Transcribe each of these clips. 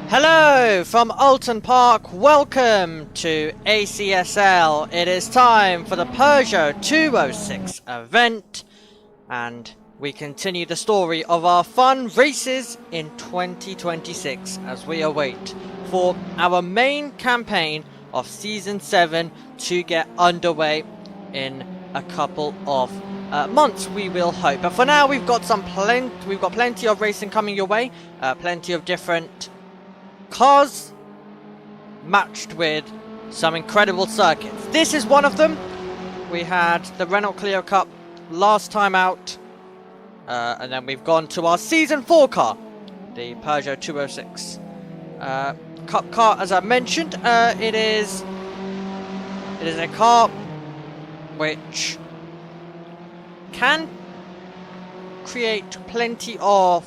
Hello from Oulton Park, welcome to ACSL. It is time for the Peugeot 206 event, and we continue the story of our fun races in 2026 as we await for our main campaign of Season 7 to get underway in a couple of months, we will hope. But for now, we've got plenty of racing coming your way, plenty of different cars matched with some incredible circuits. This is one of them. We had the Renault Clio Cup last time out, and then we've gone to our Season 4 car, the Peugeot 206 Cup car. As I mentioned, it is a car which can create plenty of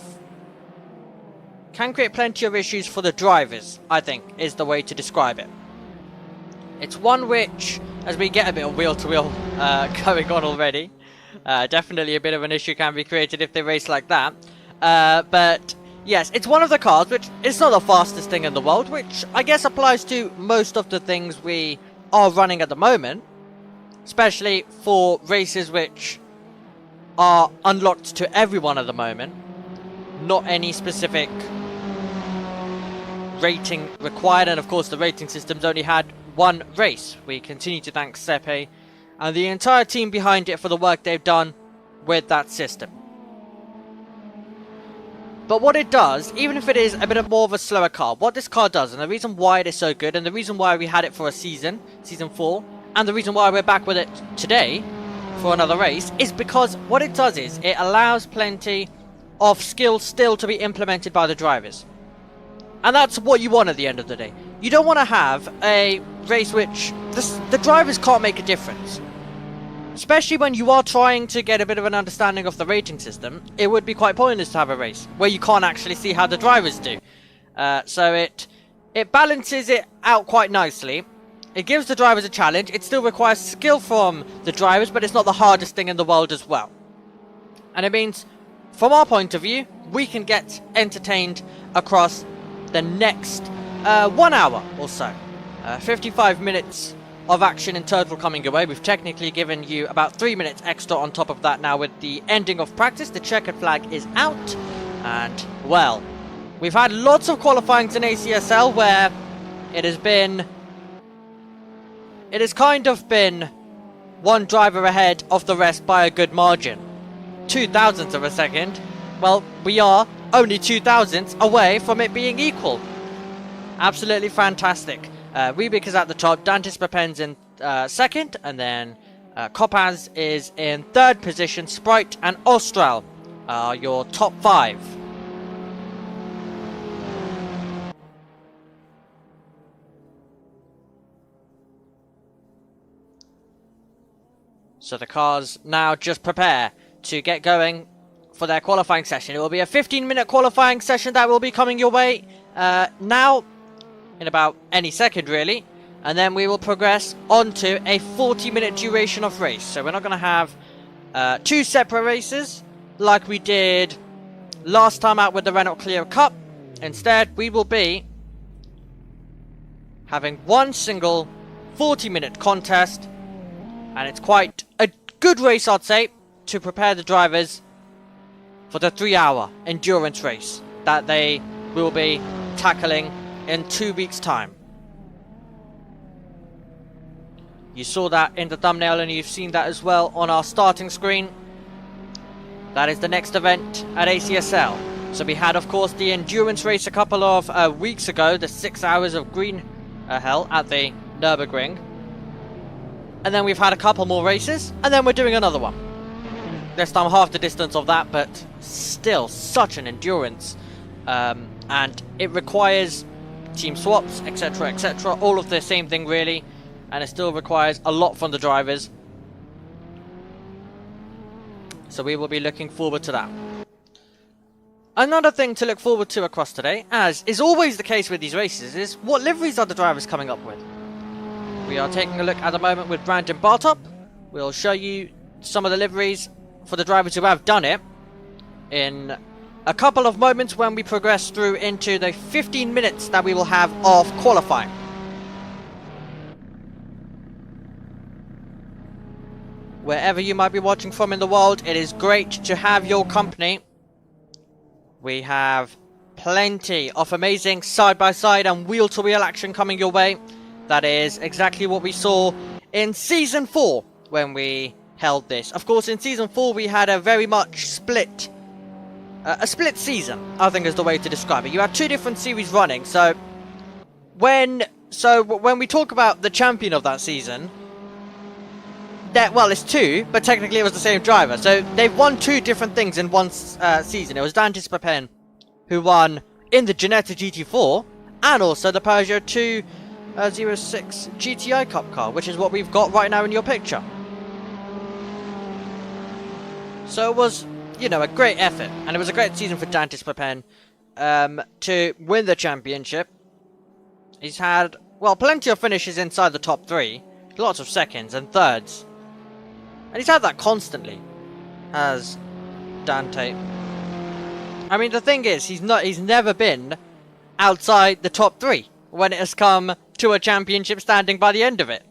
issues for the drivers, I think, is the way to describe it. It's one which, as we get a bit of wheel-to-wheel going on already, definitely a bit of an issue can be created if they race like that. But yes, it's one of the cars which is not the fastest thing in the world, which I guess applies to most of the things we are running at the moment, especially for races which are unlocked to everyone at the moment. Not any specific rating required, and of course the rating systems only had one race. We continue to thank Sepe and the entire team behind it for the work they've done with that system. But what it does, even if it is a bit more of a slower car, what this car does, and the reason why it is so good, and the reason why we had it for a season 4, and the reason why we're back with it today for another race, is because what it does is it allows plenty of skills still to be implemented by the drivers. And that's what you want at the end of the day. You don't want to have a race which the drivers can't make a difference. Especially when you are trying to get a bit of an understanding of the rating system, it would be quite pointless to have a race where you can't actually see how the drivers do. So it balances it out quite nicely. It gives the drivers a challenge. It still requires skill from the drivers, but it's not the hardest thing in the world as well. And it means, from our point of view, we can get entertained across the next 1 hour or so. 55 minutes of action in total coming your way. We've technically given you about 3 minutes extra on top of that now with the ending of practice. The checkered flag is out, and well, we've had lots of qualifyings in ACSL where it has kind of been one driver ahead of the rest by a good margin. 0.002 of a second. Well, we are only 0.002 away from it being equal. Absolutely fantastic. Rubik is at the top, Dantis Prepens in second, and then Kopaz is in third position. Sprite and Austral are your top 5. So the cars now just prepare to get going for their qualifying session. It will be a 15-minute qualifying session that will be coming your way now, in about any second really, and then we will progress on to a 40-minute duration of race. So we're not going to have 2 separate races like we did last time out with the Renault Clio Cup. Instead, we will be having one single 40-minute contest, and it's quite a good race, I'd say, to prepare the drivers for the 3-hour endurance race that they will be tackling in 2 weeks' time. You saw that in the thumbnail, and you've seen that as well on our starting screen. That is the next event at ACSL. So we had, of course, the endurance race a couple of weeks ago, the 6 hours of green hell at the Nürburgring. And then we've had a couple more races, and then we're doing another one. This time half the distance of that, but still such an endurance. And it requires team swaps, etc, etc, all of the same thing really, and it still requires a lot from the drivers. So we will be looking forward to that. Another thing to look forward to across today, as is always the case with these races, is what liveries are the drivers coming up with. We are taking a look at the moment with Brandon Bartop. We'll show you some of the liveries for the drivers who have done it in a couple of moments when we progress through into the 15 minutes that we will have of qualifying. Wherever you might be watching from in the world, it is great to have your company. We have plenty of amazing side-by-side and wheel-to-wheel action coming your way. That is exactly what we saw in Season 4 when we held this. Of course, in Season 4 we had a very much split season, I think is the way to describe it. You had two different series running, so when we talk about the champion of that season, well, it's two, but technically it was the same driver. So they've won two different things in one season. It was Dantis Papen who won in the Ginetta GT4 and also the Peugeot 206 GTI Cup car, which is what we've got right now in your picture. So it was, you know, a great effort, and it was a great season for Dantis Papen to win the championship. He's had, well, plenty of finishes inside the top three, lots of seconds and thirds, and he's had that constantly, has Dante. I mean, the thing is, he's never been outside the top three when it has come to a championship standing by the end of it,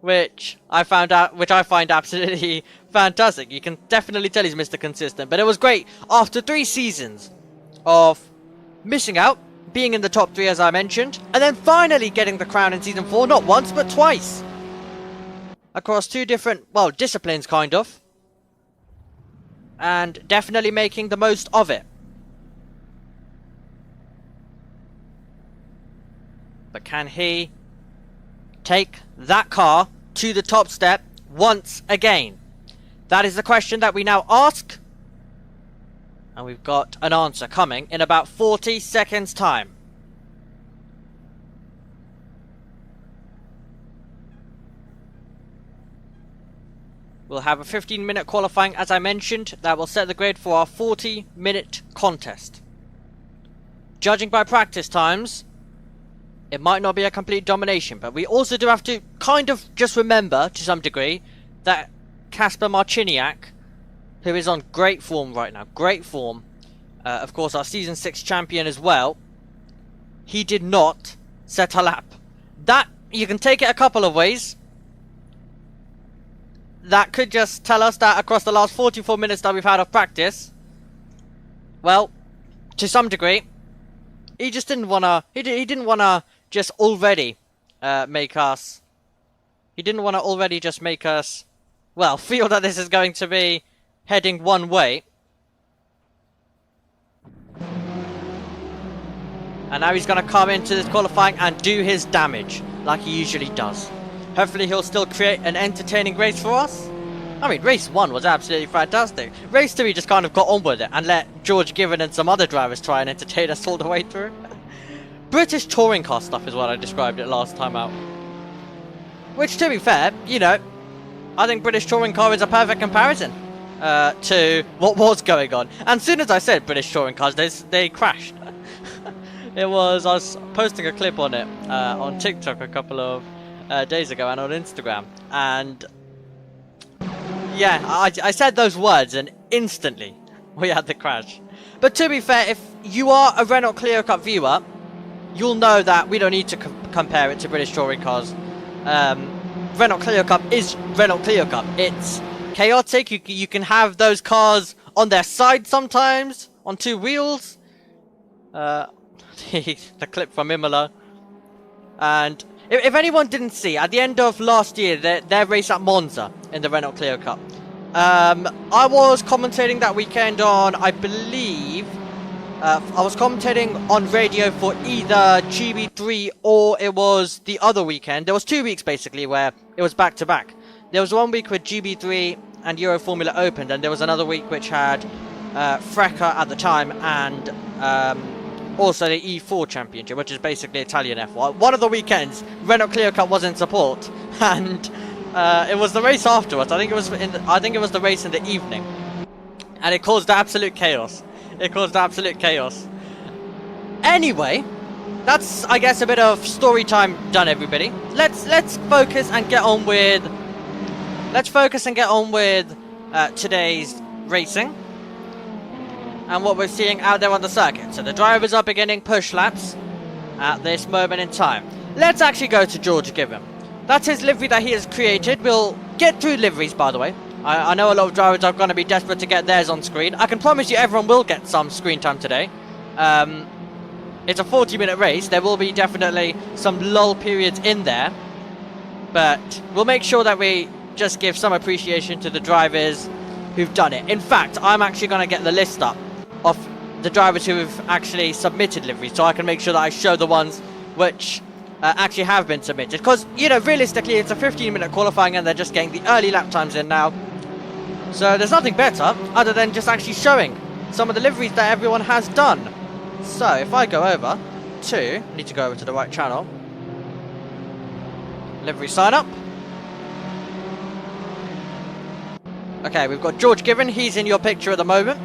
which I find absolutely fantastic. You can definitely tell he's Mr. Consistent, but it was great after 3 seasons of missing out, being in the top 3 as I mentioned, and then finally getting the crown in Season 4, not once but twice, across 2 different, well, disciplines kind of, and definitely making the most of it. But can he take that car to the top step once again? That is the question that we now ask. And we've got an answer coming in about 40 seconds time. We'll have a 15-minute qualifying, as I mentioned, that will set the grid for our 40-minute contest. Judging by practice times, it might not be a complete domination, but we also do have to kind of just remember, to some degree, that Kasper Marciniak, who is on great form right now, great form, of course our Season 6 champion as well, he did not set a lap. That, you can take it a couple of ways. That could just tell us that across the last 44 minutes that we've had of practice, well, to some degree, he just didn't wanna, he didn't wanna just already make us, well, feel that this is going to be heading one way. And now he's going to come into this qualifying and do his damage, like he usually does. Hopefully he'll still create an entertaining race for us. I mean, race 1 was absolutely fantastic. Race 2 he just kind of got on with it and let George Given and some other drivers try and entertain us all the way through. British touring car stuff is what I described it last time out. Which, to be fair, you know, I think British touring car is a perfect comparison to what was going on. And as soon as I said British touring cars, they crashed. I was posting a clip on it on TikTok a couple of days ago and on Instagram. And yeah, I said those words and instantly we had the crash. But to be fair, if you are a Renault Clio Cup viewer, you'll know that we don't need to compare it to British touring cars. Renault Clio Cup is Renault Clio Cup. It's chaotic. You can have those cars on their side sometimes, on 2 wheels. The clip from Imola. And if anyone didn't see, at the end of last year, their race at Monza in the Renault Clio Cup, I was commentating that weekend on, I believe, I was commentating on radio for either GB3 or it was the other weekend. There was 2 weeks basically where it was back to back. There was 1 week with GB3 and Euro Formula opened, and there was another week which had Freca at the time and also the E4 Championship, which is basically Italian F1. One of the weekends, Renault Clio Cup was in support, and it was the race afterwards. I think it was the race in the evening, and it caused absolute chaos. Anyway, that's, I guess, a bit of story time done, everybody. Let's focus and get on with today's racing. and what we're seeing out there on the circuit. So the drivers are beginning push laps at this moment in time. Let's actually go to George Given. That's his livery that he has created. We'll get through liveries, by the way. I know a lot of drivers are going to be desperate to get theirs on screen. I can promise you everyone will get some screen time today. It's a 40-minute race. There will be definitely some lull periods in there. But we'll make sure that we just give some appreciation to the drivers who've done it. In fact, I'm actually going to get the list up of the drivers who have actually submitted liveries, so I can make sure that I show the ones which actually have been submitted. Because, you know, realistically, it's a 15-minute qualifying and they're just getting the early lap times in now. So there's nothing better other than just actually showing some of the liveries that everyone has done. So if I go over to, need to go over to the right channel, livery sign up. Okay, we've got George Given, he's in your picture at the moment.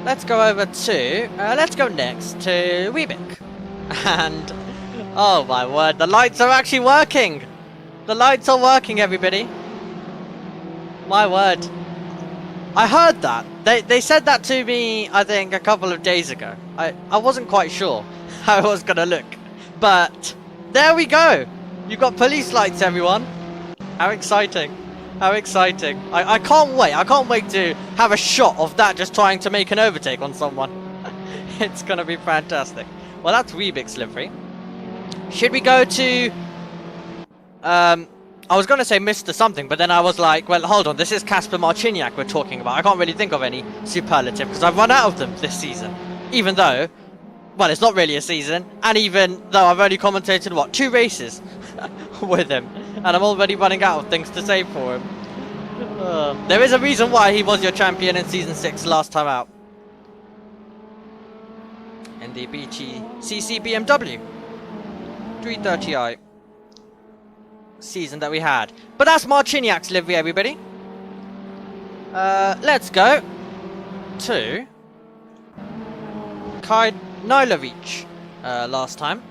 Let's go over to, let's go next to Weebick. And, oh my word, the lights are actually working! The lights are working, everybody. My word. I heard that. They said that to me, I think, a couple of days ago. I wasn't quite sure how it was going to look. But, there we go! You've got police lights, everyone. How exciting. How exciting. I can't wait. I can't wait to have a shot of that just trying to make an overtake on someone. It's going to be fantastic. Well, that's Weebick's livery. Should we go to... I was going to say Mr. Something, but then I was like, well, hold on, this is Kasper Marciniak we're talking about. I can't really think of any superlative because I've run out of them this season. Even though, well, it's not really a season, and even though I've only commentated, what, 2 races with him, and I'm already running out of things to say for him. There is a reason why he was your champion in Season 6 last time out. In the BTCC BMW 330i. Season that we had. But that's Marciniak's livery, everybody. Let's go to Kai Nilovic last time,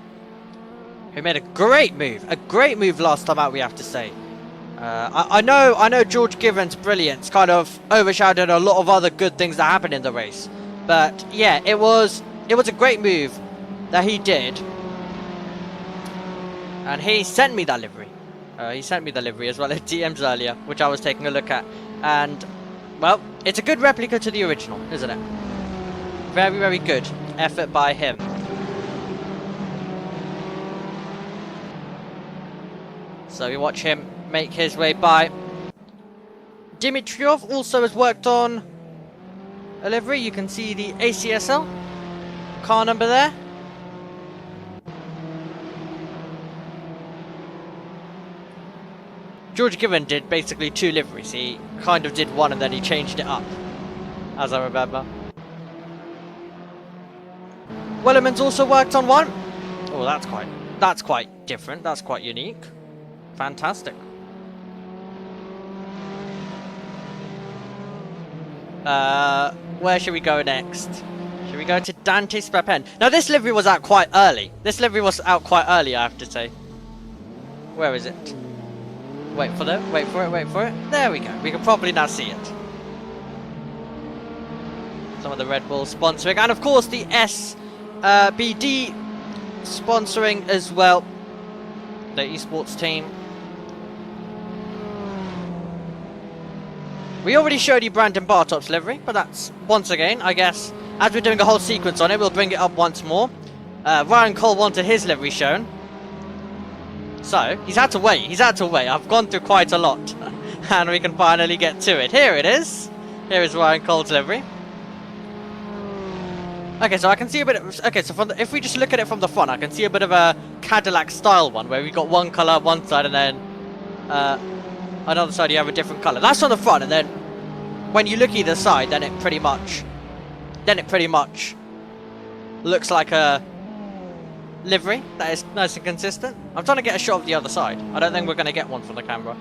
who made a great move last time out, we have to say. I know George Given's brilliance kind of overshadowed a lot of other good things that happened in the race, but yeah, it was a great move that he did, and he sent me that livery. He sent me the livery as well at DMs earlier, which I was taking a look at. And, well, it's a good replica to the original, isn't it? Very, very good effort by him. So we watch him make his way by. Dimitriov also has worked on a livery. You can see the ACSL car number there. George Given did basically 2 liveries. He kind of did one and then he changed it up, as I remember. Wellerman's also worked on one. Oh, that's quite different. That's quite unique. Fantastic. Where should we go next? Should we go to Dante Spapen? Now, this livery was out quite early. I have to say. Where is it? Wait for it. There we go. We can probably now see it. Some of the Red Bull sponsoring, and of course the SBD sponsoring as well. The esports team. We already showed you Brandon Bartop's livery, but that's, once again, I guess, as we're doing a whole sequence on it, we'll bring it up once more. Ryan Cole wanted his livery shown. So, he's had to wait. I've gone through quite a lot. And we can finally get to it. Here it is. Here is Ryan Cole's livery. Okay, so I can see a bit of... Okay, so if we just look at it from the front, I can see a bit of a Cadillac style one, where we've got one colour on one side and then... another side you have a different colour. That's on the front, and then... When you look either side, then it pretty much... looks like a... livery that is nice and consistent. I'm trying to get a shot of the other side. I don't think we're going to get one from the camera,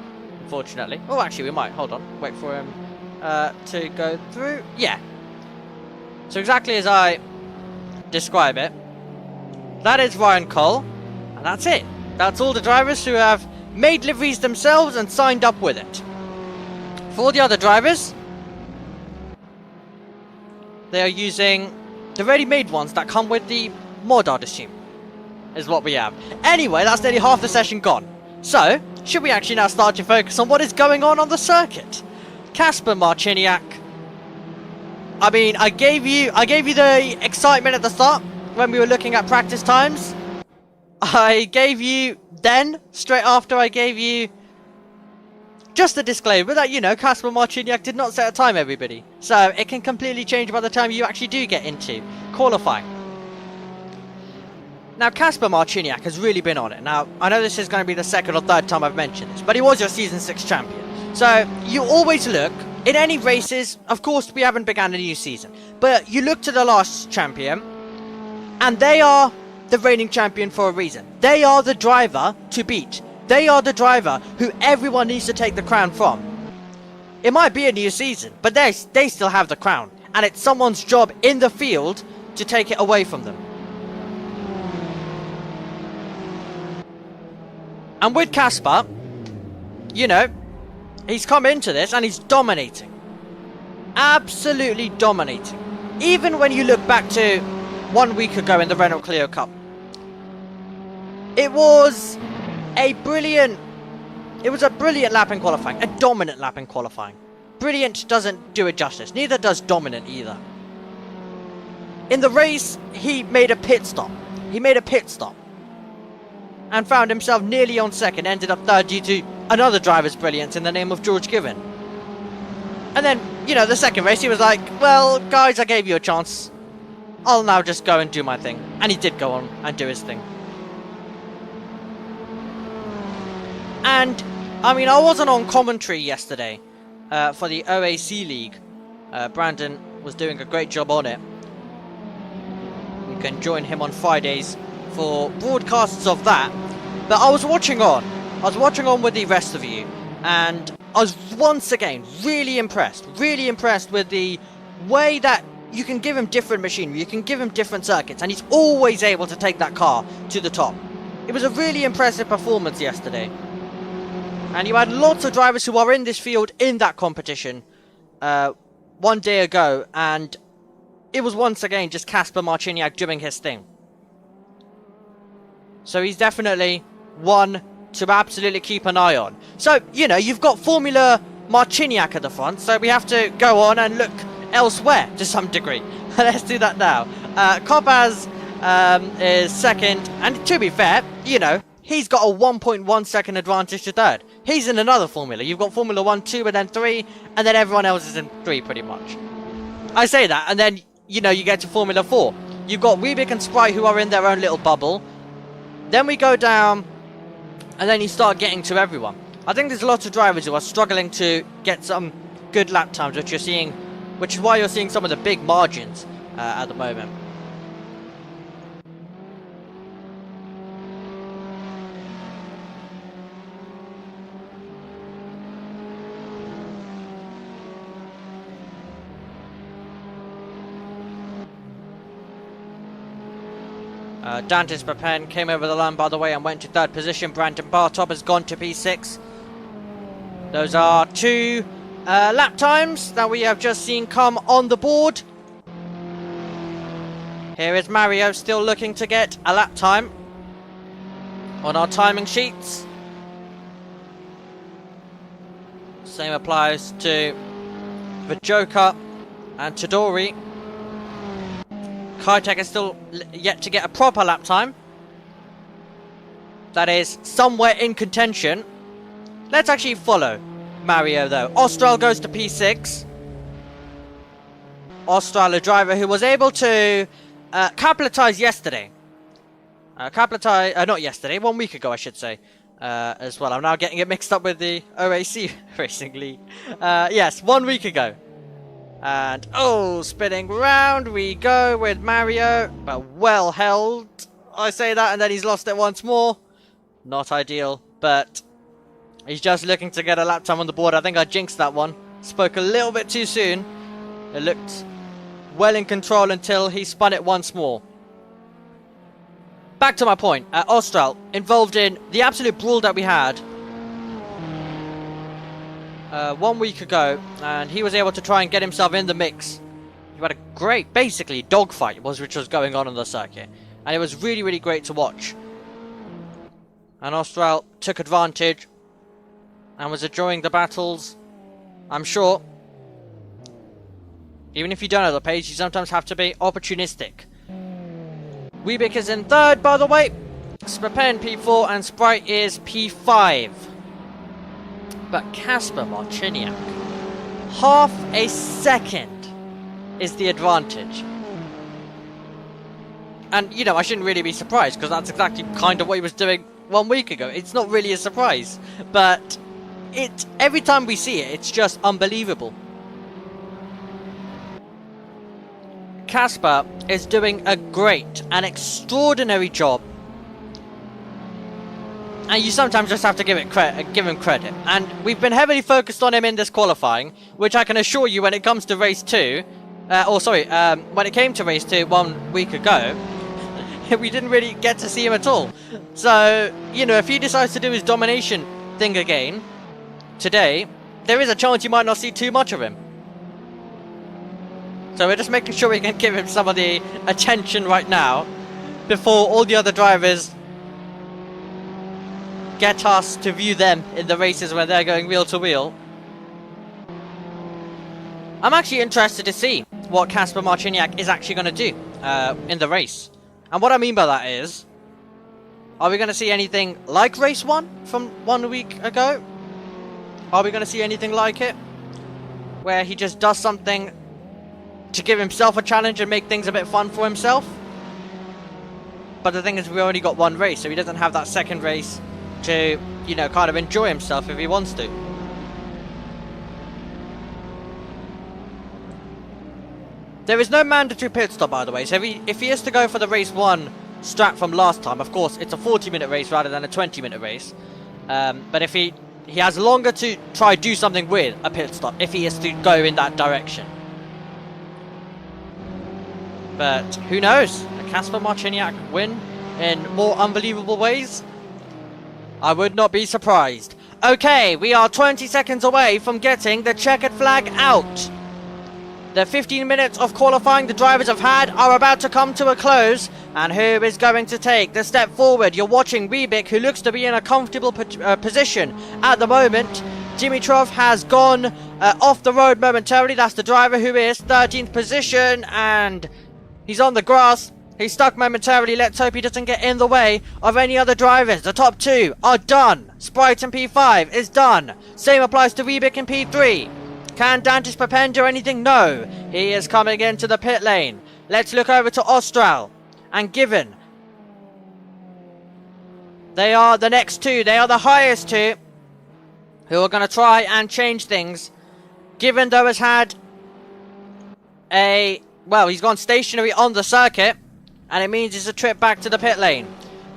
unfortunately. Oh, actually, we might. Hold on. Wait for him to go through. Yeah. So exactly as I describe it, that is Ryan Cole, and that's it. That's all the drivers who have made liveries themselves and signed up with it. For all the other drivers, They are using the ready-made ones that come with the mod, I'd assume, is what we have. Anyway, that's nearly half the session gone. So, should we actually now start to focus on what is going on the circuit? Kasper Marciniak. I mean, I gave you the excitement at the start when we were looking at practice times. I gave you then, straight after I gave you just a disclaimer that, you know, Kasper Marciniak did not set a time, everybody. So, it can completely change by the time you actually do get into qualifying. Now, Kasper Marciniak has really been on it. Now, I know this is going to be the second or third time I've mentioned this, but he was your Season 6 champion. So, you always look, in any races, of course, we haven't begun a new season, but you look to the last champion, and they are the reigning champion for a reason. They are the driver to beat. They are the driver who everyone needs to take the crown from. It might be a new season, but they still have the crown, and it's someone's job in the field to take it away from them. And with Kasper, you know, he's come into this and he's dominating. Absolutely dominating. Even when you look back to 1 week ago in the Renault Clio Cup. It was a brilliant lap in qualifying. A dominant lap in qualifying. Brilliant doesn't do it justice. Neither does dominant either. In the race, he made a pit stop. And found himself nearly on second, ended up third due to another driver's brilliance in the name of George Given. And then, you know, the second race he was like, well, guys, I gave you a chance. I'll now just go and do my thing. And he did go on and do his thing. And, I mean, I wasn't on commentary yesterday for the OAC League. Brandon was doing a great job on it. You can join him on Fridays for broadcasts of that, but I was watching on with the rest of you, and I was once again really impressed with the way that you can give him different machinery, you can give him different circuits, and he's always able to take that car to the top. It was a really impressive performance yesterday, and you had lots of drivers who are in this field in that competition 1 day ago, and it was once again just Kasper Marciniak doing his thing. So he's definitely one to absolutely keep an eye on. So, you know, you've got Formula Marciniak at the front, so we have to go on and look elsewhere to some degree. Let's do that now. Kopaz is second, and to be fair, you know, he's got a 1.1 second advantage to third. He's in another formula. You've got Formula 1, 2, and then 3, and then everyone else is in 3 pretty much. I say that, and then, you know, you get to Formula 4. You've got Weebick and Sprite who are in their own little bubble. Then we go down, and then you start getting to everyone. I think there's lots of drivers who are struggling to get some good lap times, which is why you're seeing some of the big margins at the moment. Dantis Papen came over the line, by the way, and went to third position. Brandon Bartop has gone to P6. Those are 2 lap times that we have just seen come on the board. Here is Mario still looking to get a lap time on our timing sheets. Same applies to Vajoka and Todori. Kitek is still yet to get a proper lap time. That is somewhere in contention. Let's actually follow Mario though. Austral goes to P6. Austral, a driver who was able to capitalize yesterday. Not yesterday, 1 week ago I should say. As well. I'm now getting it mixed up with the OAC Racing League. Yes, 1 week ago. And, oh, spinning round we go with Mario, but well held. I say that, and then he's lost it once more. Not ideal, but he's just looking to get a lap time on the board. I think I jinxed that one. Spoke a little bit too soon. It looked well in control until he spun it once more. Back to my point. Austral, involved in the absolute brawl that we had 1 week ago, and he was able to try and get himself in the mix You had a great, basically, dogfight which was going on the circuit. And it was really, really great to watch. And Austral took advantage and was enjoying the battles. I'm sure. Even if you don't know the pace, you sometimes have to be opportunistic. Weebick is in third, by the way. Spapen P4 and Sprite is P5. But Casper Marciniak, half a second is the advantage. And, you know, I shouldn't really be surprised, because that's exactly kind of what he was doing 1 week ago. It's not really a surprise, but every time we see it, it's just unbelievable. Casper is doing a great, an extraordinary job. And you sometimes just have to give him credit. And we've been heavily focused on him in this qualifying, which I can assure you when it comes to race 2, when it came to race 2 1 week ago, we didn't really get to see him at all. So, you know, if he decides to do his domination thing again today, there is a chance you might not see too much of him. So we're just making sure we can give him some of the attention right now before all the other drivers get us to view them in the races when they're going wheel to wheel. I'm actually interested to see what Casper Marciniak is actually going to do in the race. And what I mean by that is, are we going to see anything like race 1 from 1 week ago? Are we going to see anything like it? Where he just does something to give himself a challenge and make things a bit fun for himself? But the thing is, we only got 1 race, so he doesn't have that second race to, you know, kind of enjoy himself if he wants to. There is no mandatory pit stop, by the way, so if he is to go for the race 1 strat from last time, of course, it's a 40-minute race rather than a 20-minute race. But if he has longer to try do something with a pit stop, if he is to go in that direction. But who knows? A Casper Marciniak win in more unbelievable ways? I would not be surprised. Okay, we are 20 seconds away from getting the checkered flag out. The 15 minutes of qualifying the drivers have had are about to come to a close. And who is going to take the step forward? You're watching Weebick, who looks to be in a comfortable position at the moment. Dimitrov has gone off the road momentarily. That's the driver who is 13th position. And he's on the grass. He's stuck momentarily. Let's hope he doesn't get in the way of any other drivers. The top 2 are done. Sprite in P5 is done. Same applies to Weebick in P3. Can Dantis Papen do anything? No. He is coming into the pit lane. Let's look over to Austral and Given. They are the next 2. They are the highest 2 who are going to try and change things. Given, though, has had he's gone stationary on the circuit, and it means it's a trip back to the pit lane.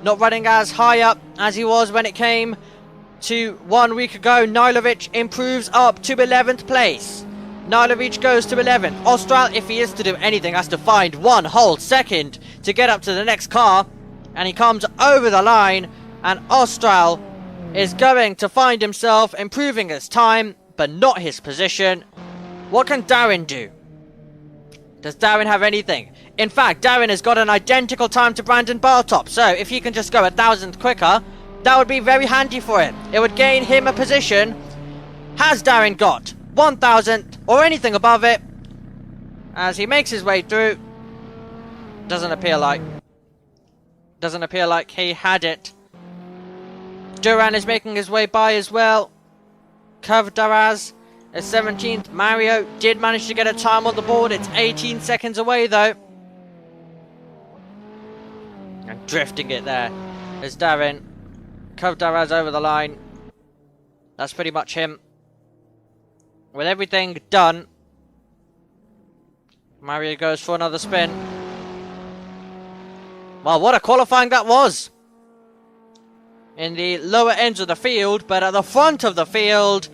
Not running as high up as he was when it came to 1 week ago. Nilovic improves up to 11th place. Nilovic goes to 11th. Austral, if he is to do anything, has to find 1 whole second to get up to the next car. And he comes over the line. And Austral is going to find himself improving his time, but not his position. What can Darren do? Does Darren have anything? In fact, Darren has got an identical time to Brandon Bartop. So if he can just go 1,000th quicker, that would be very handy for him. It would gain him a position. Has Darren got 1,000th or anything above it as he makes his way through? Doesn't appear like he had it. Duran is making his way by as well. Kavdaraz is 17th. Mario did manage to get a time on the board. It's 18 seconds away though. And drifting it there is Darren. Kavdaraz over the line. That's pretty much him. With everything done, Mario goes for another spin. Well, what a qualifying that was! In the lower ends of the field, but at the front of the field,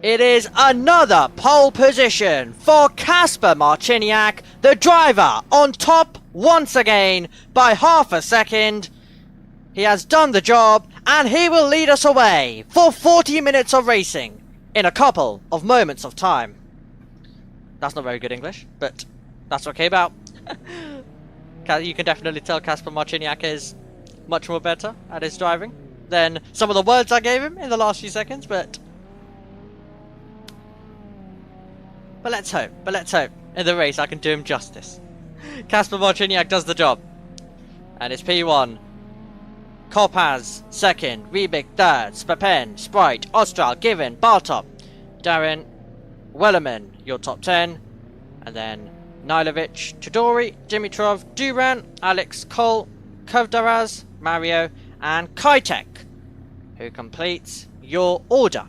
it is another pole position for Casper Marciniak, the driver, on top once again by half a second. He has done the job, and he will lead us away for 40 minutes of racing in a couple of moments of time. That's not very good English, but that's what came out. You can definitely tell Kasper Marciniak is much more better at his driving than some of the words I gave him in the last few seconds, but let's hope. In the race I can do him justice. Kasper Marciniak does the job. And it's P1. Korpaz second, Riebeck third, Spapen, Sprite, Ostral, Given, Bartop, Darren, Wellerman, your top 10. And then Nilovic, Chidori, Dimitrov, Duran, Alex, Cole, Kovdaraz, Mario, and Kitek, who completes your order.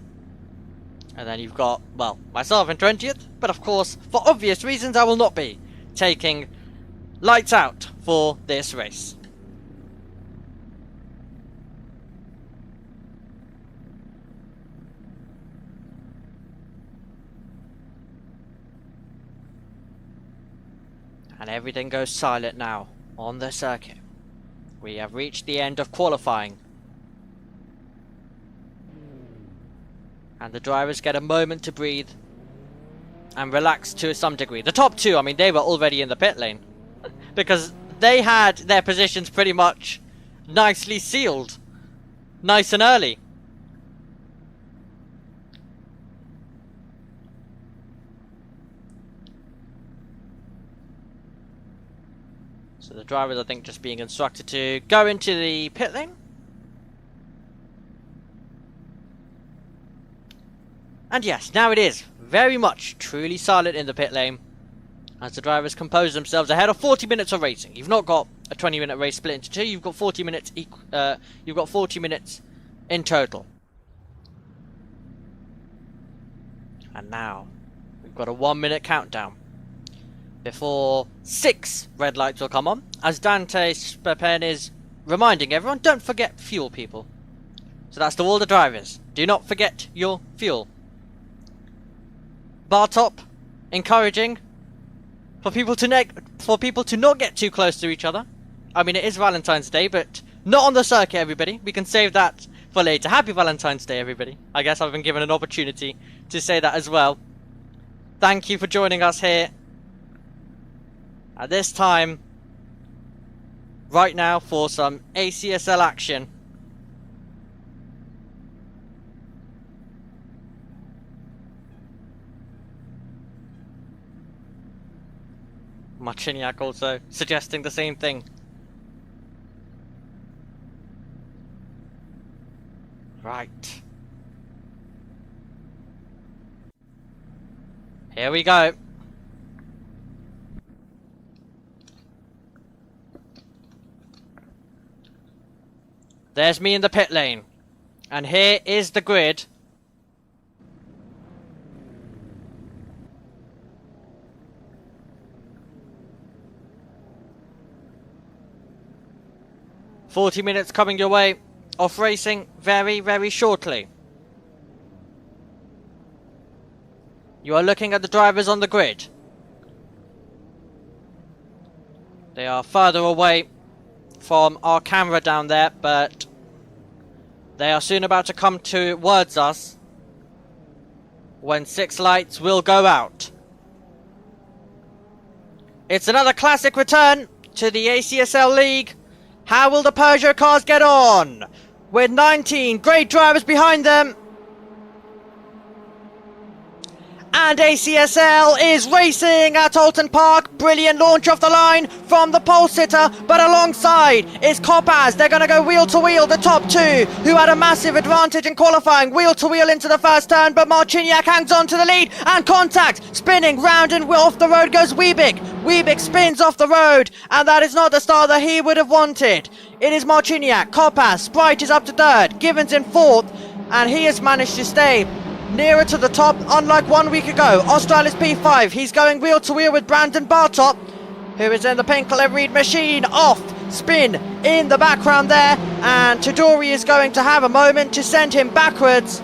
And then you've got, well, myself in 20th, but of course, for obvious reasons, I will not be taking lights out for this race. And everything goes silent now on the circuit. We have reached the end of qualifying. And the drivers get a moment to breathe and relax to some degree. The top two, I mean, they were already in the pit lane. Because they had their positions pretty much nicely sealed. Nice and early. So the drivers, I think, just being instructed to go into the pit lane. And yes, now it is very much truly silent in the pit lane as the drivers compose themselves ahead of 40 minutes of racing. You've not got a 20-minute race split into two. You've got 40 minutes. You've got 40 minutes in total. And now we've got a 1-minute countdown before 6 red lights will come on, as Dante Spapen is reminding everyone, don't forget fuel, people. So that's to all the drivers. Do not forget your fuel. Bartop encouraging for people to not get too close to each other. I mean, it is Valentine's Day, but not on the circuit, everybody. We can save that for later. Happy Valentine's Day, everybody. I guess I've been given an opportunity to say that as well. Thank you for joining us here at this time right now for some ACSL action. Marciniak also suggesting the same thing. Right. Here we go. There's me in the pit lane. And here is the grid. "40 minutes coming your way off racing very, very shortly. You are looking at the drivers on the grid. They are further away from our camera down there, but they are soon about to come towards us when 6 lights will go out. It's another classic return to the ACSL League. How will the Peugeot cars get on? With 19 great drivers behind them. And ACSL is racing at Oulton Park. Brilliant launch off the line from the pole sitter. But alongside is Korpaz. They're going to go wheel to wheel. The top two, who had a massive advantage in qualifying. Wheel to wheel into the first turn. But Marciniak hangs on to the lead. And contact. Spinning round and off the road goes Wiebeck. Wiebeck spins off the road. And that is not the start that he would have wanted. It is Marciniak. Korpaz. Sprite is up to third. Givens in fourth. And he has managed to stay nearer to the top, unlike 1 week ago. Austral is P5. He's going wheel to wheel with Brandon Bartop, who is in the Pinkel Reed machine. Off spin in the background there, and Chidori is going to have a moment to send him backwards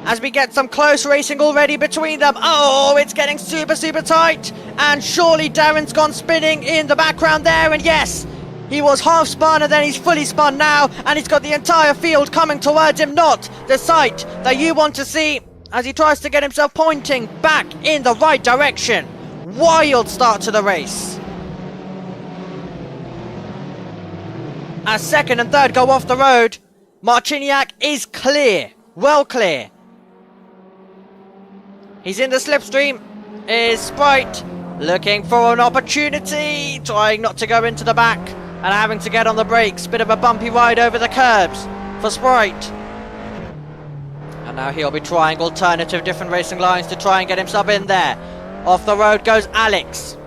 as we get some close racing already between them. Oh, it's getting super, super tight, and surely Darren's gone spinning in the background there, and yes, he was half spun and then he's fully spun now, and he's got the entire field coming towards him. Not the sight that you want to see as he tries to get himself pointing back in the right direction. Wild start to the race. As second and third go off the road, Marciniak is clear. Well clear. He's in the slipstream. Is Sprite looking for an opportunity, trying not to go into the back and having to get on the brakes. Bit of a bumpy ride over the curbs for Sprite. And now he'll be trying alternative different racing lines to try and get himself in there. Off the road goes Alex.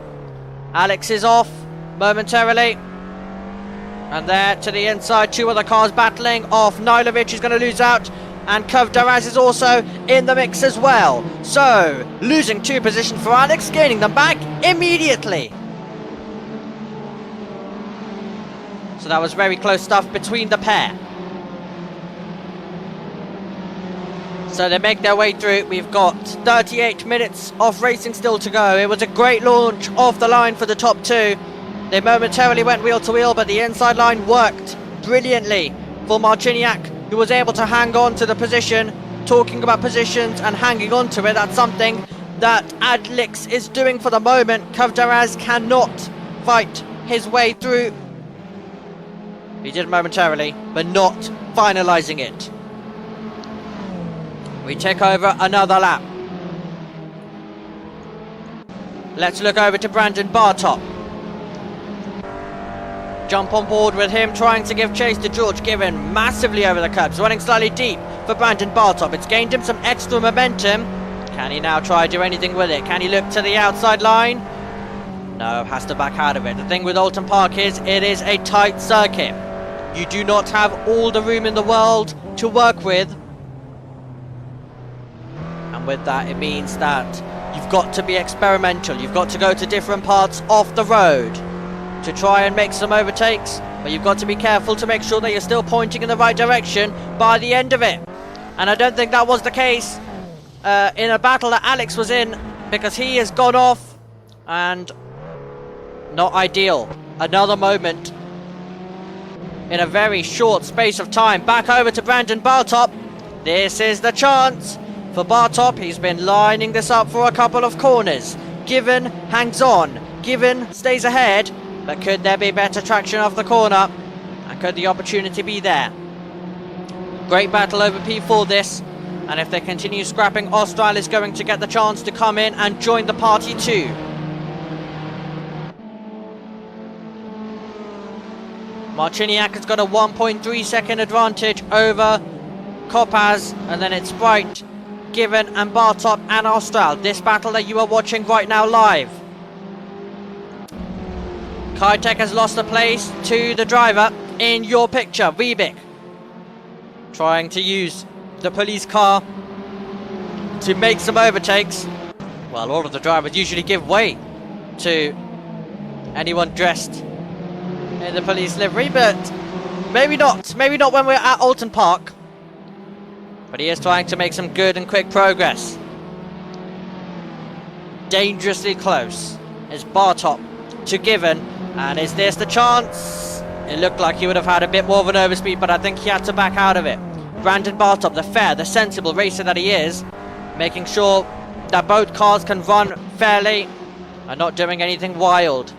Alex is off momentarily. And there to the inside, two other cars battling off. Nilovic is going to lose out. And Kovdaraz is also in the mix as well. So, losing 2 positions for Alex, gaining them back immediately. So that was very close stuff between the pair. So they make their way through. We've got 38 minutes of racing still to go. It was a great launch off the line for the top 2. They momentarily went wheel to wheel, but the inside line worked brilliantly for Marciniak, who was able to hang on to the position. Talking about positions and hanging on to it, that's something that Alex is doing for the moment. Kovdaraz cannot fight his way through. He did momentarily, but not finalising it. We take over another lap. Let's look over to Brandon Bartop. Jump on board with him, trying to give chase to George Given, massively over the curbs, running slightly deep for Brandon Bartop. It's gained him some extra momentum. Can he now try to do anything with it? Can he look to the outside line? No, has to back out of it. The thing with Oulton Park is, it is a tight circuit. You do not have all the room in the world to work with. And with that, it means that you've got to be experimental. You've got to go to different parts of the road to try and make some overtakes, but you've got to be careful to make sure that you're still pointing in the right direction by the end of it. And I don't think that was the case in a battle that Alex was in, because he has gone off and not ideal. Another moment in a very short space of time. Back over to Brandon Bartop. This is the chance for Bartop. He's been lining this up for a couple of corners. Given hangs on. Given stays ahead. But could there be better traction off the corner? And could the opportunity be there? Great battle over P4 this. And if they continue scrapping, Austral is going to get the chance to come in and join the party too. Marciniak has got a 1.3 second advantage over Kopaz. And then it's Sprite, Given and Bartop and Austral. This battle that you are watching right now live. Kitech has lost the place to the driver in your picture, Vibik. Trying to use the police car to make some overtakes. Well, all of the drivers usually give way to anyone dressed in the police livery, but maybe not. Maybe not when we're at Oulton Park. But he is trying to make some good and quick progress. Dangerously close is Bartop to Given. And is this the chance? It looked like he would have had a bit more of an overspeed, but I think he had to back out of it. Brandon Bartop, the fair, the sensible racer that he is, making sure that both cars can run fairly and not doing anything wild.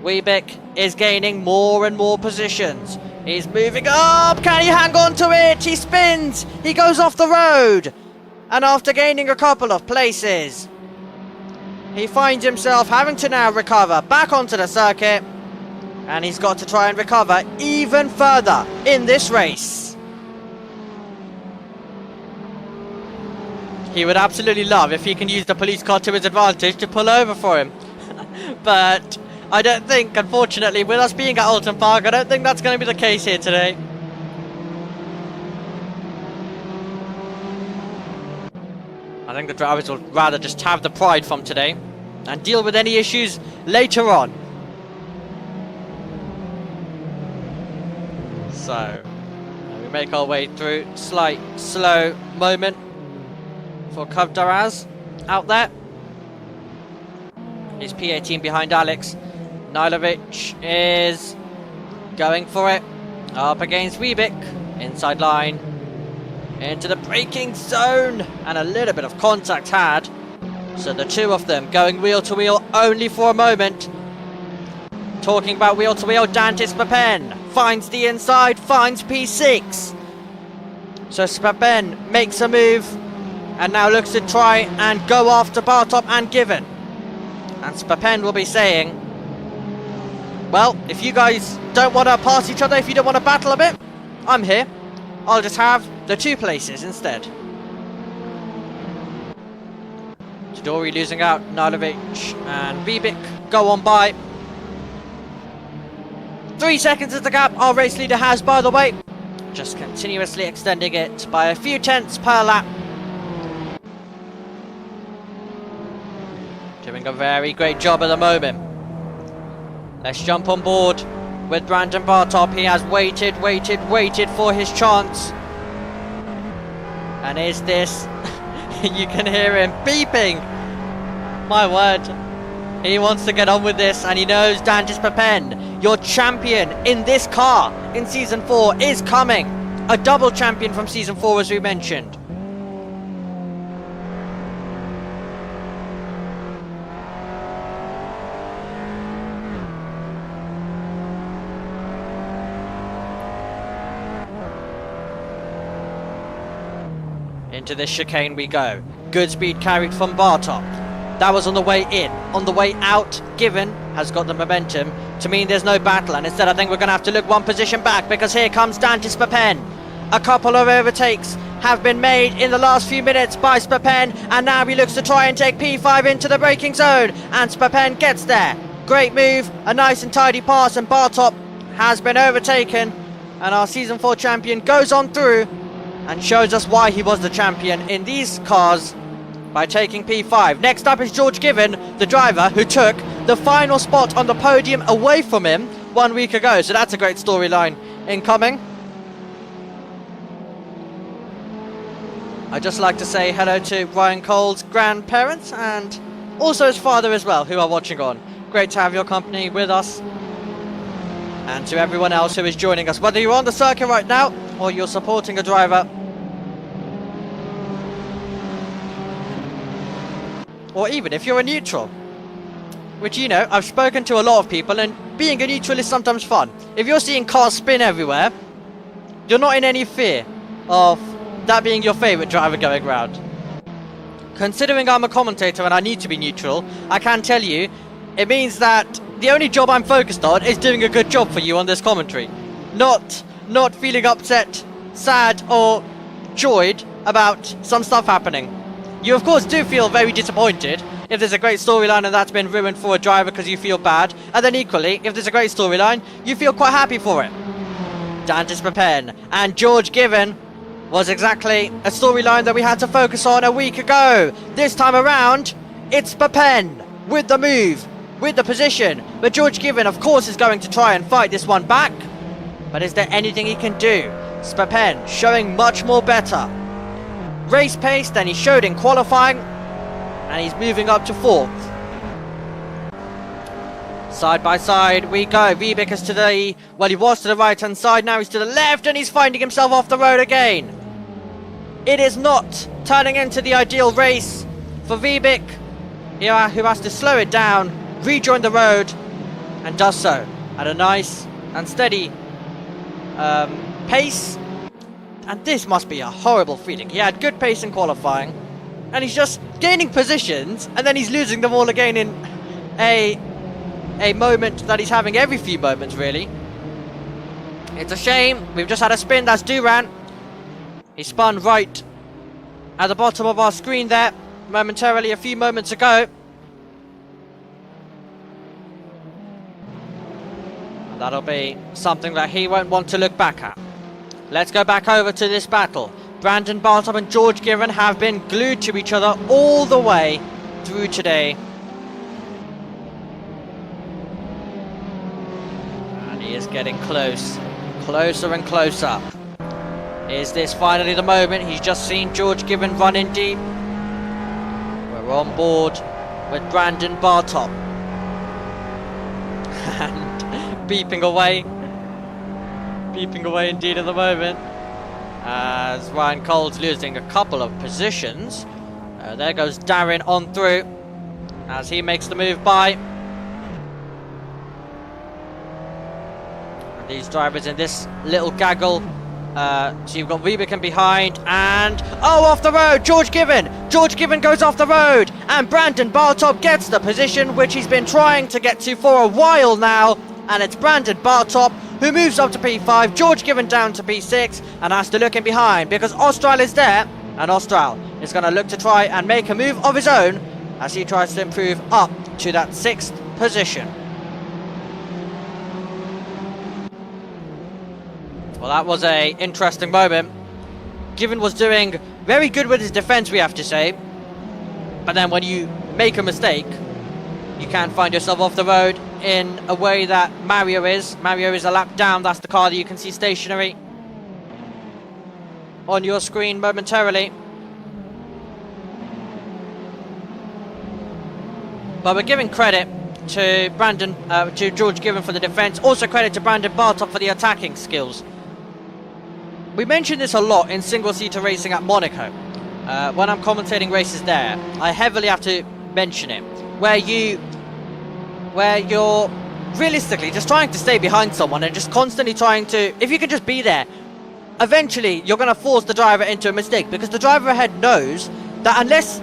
Weebick is gaining more and more positions. He's moving up. Can he hang on to it? He spins. He goes off the road. And after gaining a couple of places, he finds himself having to now recover back onto the circuit. And he's got to try and recover even further in this race. He would absolutely love if he can use the police car to his advantage to pull over for him. But I don't think, unfortunately, with us being at Oulton Park, I don't think that's going to be the case here today. I think the drivers will rather just have the pride from today and deal with any issues later on. So, we make our way through. Slight, slow moment for Kovdaraz out there. He's P18 behind Alex. Nilovic is going for it. Up against Weebick. Inside line. into the braking zone, and a little bit of contact had. So the two of them going wheel to wheel only for a moment. Talking about wheel to wheel, Dantis Papen finds the inside, finds P6. So Papen makes a move and now looks to try and go after Bartop and Given. And Papen will be saying, well, if you guys don't want to pass each other, if you don't want to battle a bit, I'm here. I'll just have the two places instead. Tadori losing out, Nalovic and Bibic go on by. 3 seconds is the gap our race leader has, by the way. Just continuously extending it by a few tenths per lap. Doing a very great job at the moment. Let's jump on board with Brandon Bartop. He has waited for his chance. And is this... you can hear him beeping. My word. He wants to get on with this, and he knows Dantis Papen, your champion in this car in Season 4, is coming. A double champion from Season 4, as we mentioned. Into this chicane we go. Good speed carried from Bartop. That was on the way in. On the way out, Given has got the momentum to mean there's no battle. And instead I think we're going to have to look one position back, because here comes Dantis Papen. A couple of overtakes have been made in the last few minutes by Spapen, and now he looks to try and take P5 into the braking zone. And Spapen gets there. Great move, a nice and tidy pass, and Bartop has been overtaken. And our Season 4 champion goes on through and shows us why he was the champion in these cars by taking P5. Next up is George Given, the driver who took the final spot on the podium away from him 1 week ago. So that's a great storyline incoming. I'd just like to say hello to Ryan Cole's grandparents and also his father as well, who are watching on. Great to have your company with us. And to everyone else who is joining us, whether you're on the circuit right now or you're supporting a driver, or even if you're a neutral, which, you know, I've spoken to a lot of people, and being a neutral is sometimes fun. If you're seeing cars spin everywhere, you're not in any fear of that being your favourite driver going round. Considering I'm a commentator and I need to be neutral, I can tell you, it means that the only job I'm focused on is doing a good job for you on this commentary. Not feeling upset, sad or joyed about some stuff happening. You of course do feel very disappointed if there's a great storyline and that's been ruined for a driver because you feel bad. And then equally, if there's a great storyline, you feel quite happy for it. Dantis Papen and George Given was exactly a storyline that we had to focus on a week ago. This time around, it's Papen with the move, with the position. But George Given, of course, is going to try and fight this one back. But is there anything he can do? Spapen showing much more better race pace than he showed in qualifying, and he's moving up to 4th. Side by side we go. Vibek is to the, well, he was to the right hand side, now he's to the left, and he's finding himself off the road again. It is not turning into the ideal race for Vibek here, who has to slow it down, rejoin the road, and does so at a nice and steady pace. And this must be a horrible feeling. He had good pace in qualifying, and he's just gaining positions, and then he's losing them all again in a moment that he's having every few moments, really. It's a shame. We've just had a spin. That's Duran. He spun right at the bottom of our screen there momentarily a few moments ago. That'll be something that he won't want to look back at. Let's go back over to this battle. Brandon Bartop and George Given have been glued to each other all the way through today. And he is getting close. Closer and closer. Is this finally the moment? He's just seen George Given run in deep. We're on board with Brandon Bartop. And beeping away. Beeping away indeed at the moment. as Ryan Cole's losing a couple of positions. There goes Darren on through as he makes the move by. And these drivers in this little gaggle. So you've got Rubicon behind and... Oh, off the road! George Given! George Given goes off the road! And Brandon Bartop gets the position which he's been trying to get to for a while now. And it's Brandon Bartop who moves up to P5, George Given down to P6 and has to look in behind because Austral is there. And Austral is going to look to try and make a move of his own as he tries to improve up to that 6th position. Well, that was a interesting moment. Given was doing very good with his defense, we have to say. But then when you make a mistake, you can find yourself off the road in a way that Mario is. Mario is a lap down. That's the car that you can see stationary on your screen momentarily. But we're giving credit to to George Given for the defense. Also credit to Brandon Bartop for the attacking skills. We mention this a lot in single-seater racing at Monaco. When I'm commentating races there, I heavily have to mention it. Where you're realistically just trying to stay behind someone and just constantly trying to... If you can just be there, eventually you're going to force the driver into a mistake. Because the driver ahead knows that unless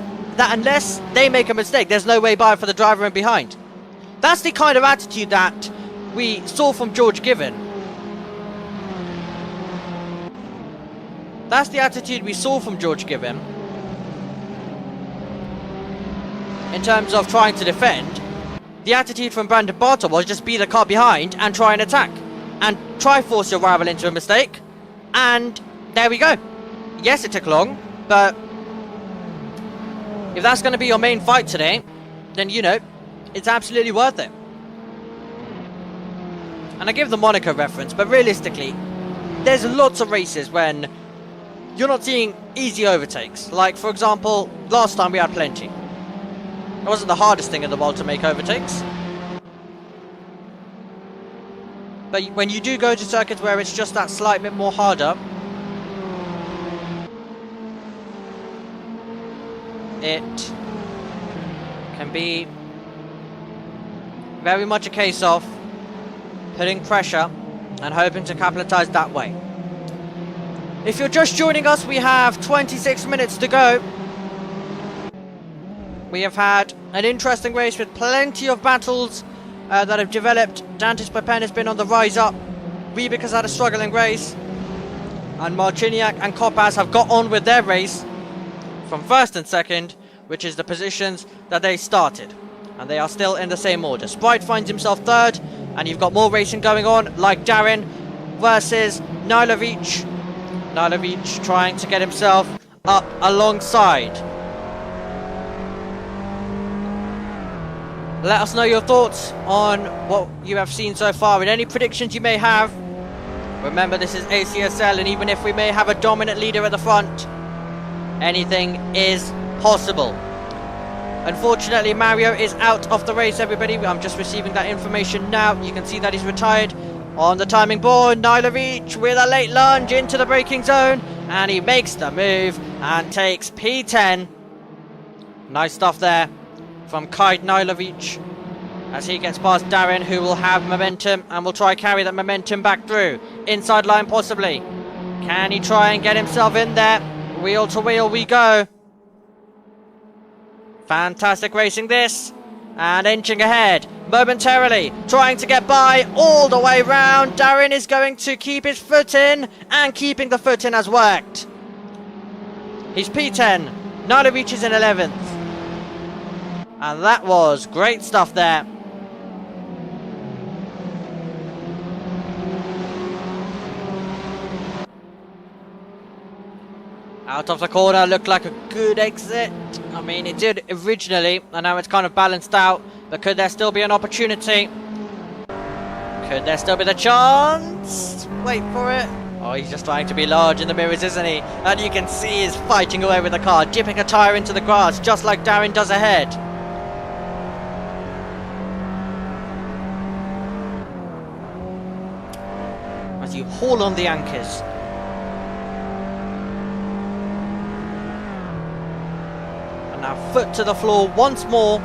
they make a mistake, there's no way by for the driver in behind. That's the kind of attitude that we saw from George Given. That's the attitude we saw from George Given in terms of trying to defend. The attitude from Brandon Bartop was just be the car behind and try and attack. And try force your rival into a mistake. And there we go. Yes, it took long, but if that's going to be your main fight today, then you know, it's absolutely worth it. And I give the Monaco reference, but realistically, there's lots of races when you're not seeing easy overtakes. Like, for example, last time we had plenty. It wasn't the hardest thing in the world to make overtakes. But when you do go to circuits where it's just that slight bit more harder, it can be very much a case of putting pressure and hoping to capitalize that way. If you're just joining us, we have 26 minutes to go. We have had an interesting race with plenty of battles that have developed. Dantis Papen has been on the rise up. Rubik has had a struggling race. And Marciniak and Koppas have got on with their race from 1st and 2nd, which is the positions that they started. And they are still in the same order. Sprite finds himself 3rd, and you've got more racing going on, like Darren versus Nilovic. Nilovic trying to get himself up alongside. Let us know your thoughts on what you have seen so far and any predictions you may have. Remember, this is ACSL, and even if we may have a dominant leader at the front, anything is possible. Unfortunately, Mario is out of the race, everybody. I'm just receiving that information now. You can see that he's retired. On the timing board, Nilovic with a late lunge into the braking zone, and he makes the move and takes P10. Nice stuff there from Kite Nilovic as he gets past Darren, who will have momentum and will try carry that momentum back through. Inside line possibly. Can he try and get himself in there? Wheel to wheel we go. Fantastic racing this. And inching ahead momentarily, trying to get by all the way round. Darren is going to keep his foot in, and keeping the foot in has worked. He's P10. Nilovic is in 11th. And that was great stuff there. Out of the corner, looked like a good exit. I mean, it did originally, and now it's kind of balanced out. But could there still be an opportunity? Could there still be the chance? Wait for it. Oh, he's just trying to be large in the mirrors, isn't he? And you can see he's fighting away with the car, dipping a tyre into the grass, just like Darren does ahead. As you haul on the anchors. foot to the floor once more.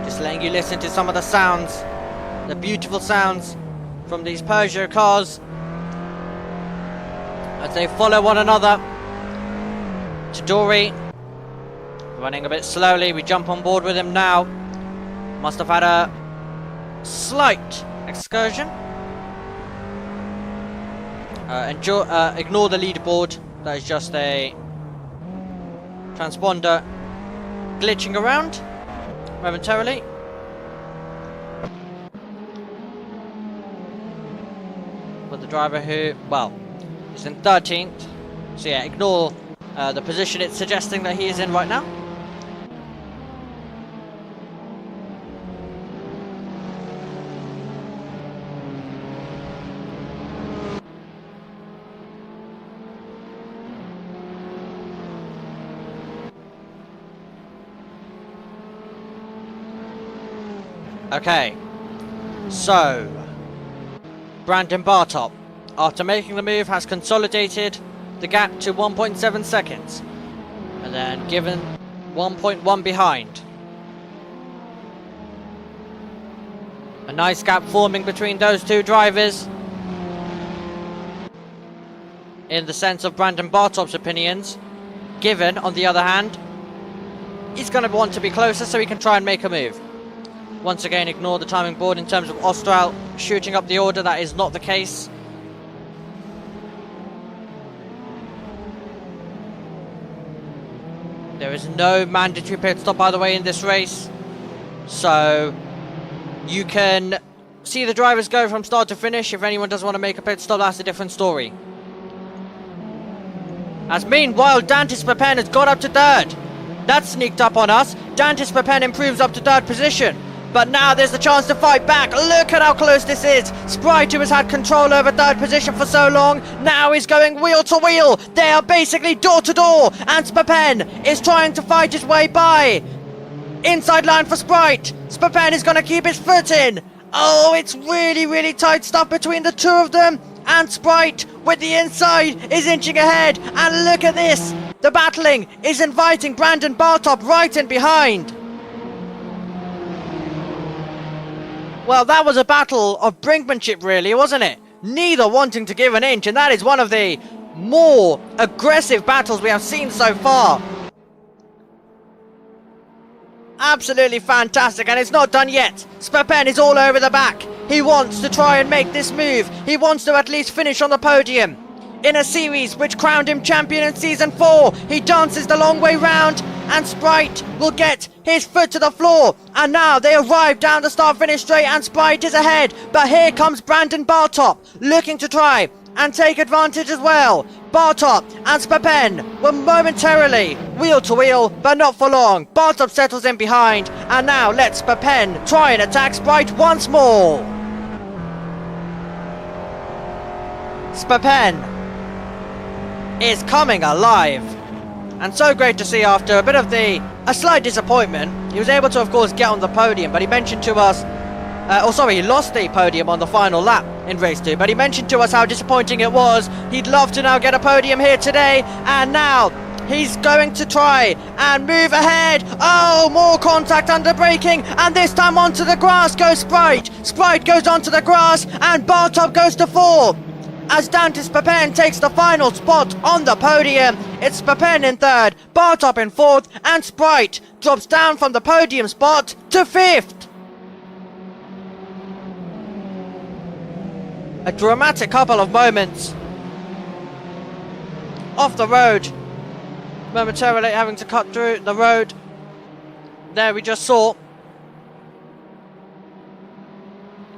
Just letting you listen to some of the sounds, the beautiful sounds from these Peugeot cars as they follow one another. Tadori running a bit slowly. We jump on board with him now. Must have had a slight excursion. Ignore the leaderboard. That is just a transponder glitching around momentarily. But the driver who, well, is in 13th. So yeah, ignore the position it's suggesting that he is in right now. Okay, so Brandon Bartop, after making the move, has consolidated the gap to 1.7 seconds and then given 1.1 behind. A nice gap forming between those two drivers. In the sense of Brandon Bartop's opinions, Given, on the other hand, he's going to want to be closer so he can try and make a move. Once again, ignore the timing board in terms of Austral shooting up the order. That is not the case. There is no mandatory pit stop, by the way, in this race. So you can see the drivers go from start to finish. If anyone doesn't want to make a pit stop, that's a different story. As meanwhile, Dantis Papen has got up to third. That sneaked up on us. Dantis Papen improves up to third position. But now there's the chance to fight back. Look at how close this is. Sprite, who has had control over third position for so long, now is going wheel to wheel. They are basically door to door. And Spapen is trying to fight his way by. Inside line for Sprite. Spapen is going to keep his foot in. Oh, it's really, really tight stuff between the two of them. And Sprite, with the inside, is inching ahead. And look at this. The battling is inviting Brandon Bartop right in behind. Well, that was a battle of brinkmanship, really, wasn't it? Neither wanting to give an inch, and that is one of the more aggressive battles we have seen so far. Absolutely fantastic, and it's not done yet. Spapen is all over the back. He wants to try and make this move. He wants to at least finish on the podium. In a series which crowned him champion in Season 4, he dances the long way round, and Sprite will get his foot to the floor. And now they arrive down the start-finish straight, and Sprite is ahead. But here comes Brandon Bartop, looking to try and take advantage as well. Bartop and Spapen were momentarily wheel to wheel, but not for long. Bartop settles in behind, and now lets Spapen try and attack Sprite once more. Spapen is coming alive, and so great to see after a bit of a slight disappointment. He was able to, of course, get on the podium, but he mentioned to us, he lost the podium on the final lap in race 2, but he mentioned to us how disappointing it was. He'd love to now get a podium here today, and now he's going to try and move ahead. Oh, more contact under braking, and this time onto the grass goes Sprite. Sprite goes onto the grass, and Bartop goes to 4. As Dantis Papen takes the final spot on the podium. It's Papen in 3rd, Bartop in 4th, and Sprite drops down from the podium spot to 5th. A dramatic couple of moments off the road, momentarily having to cut through the road. There we just saw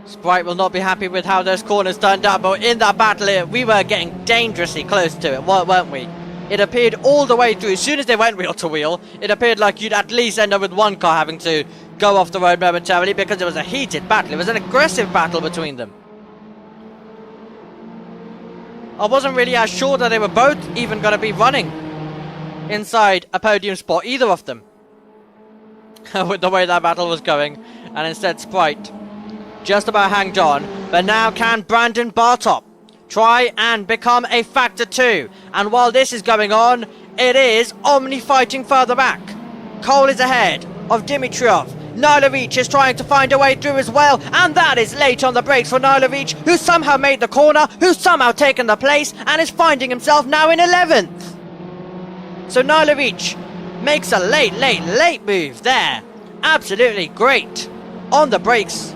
Sprite will not be happy with how those corners turned out, but in that battle we were getting dangerously close to it, weren't we? It appeared all the way through. As soon as they went wheel to wheel, it appeared like you'd at least end up with one car having to go off the road momentarily, because it was a heated battle. It was an aggressive battle between them. I wasn't really as sure that they were both even going to be running inside a podium spot, either of them, with the way that battle was going. And instead Sprite just about hanged on. But now can Brandon Bartop try and become a factor too? And while this is going on, it is Omni fighting further back. Cole is ahead of Dimitrov. Nilovic is trying to find a way through as well, and that is late on the brakes for Nilovic, who somehow made the corner, who's somehow taken the place, and is finding himself now in 11th. So Nilovic makes a late move there. Absolutely great. On the brakes.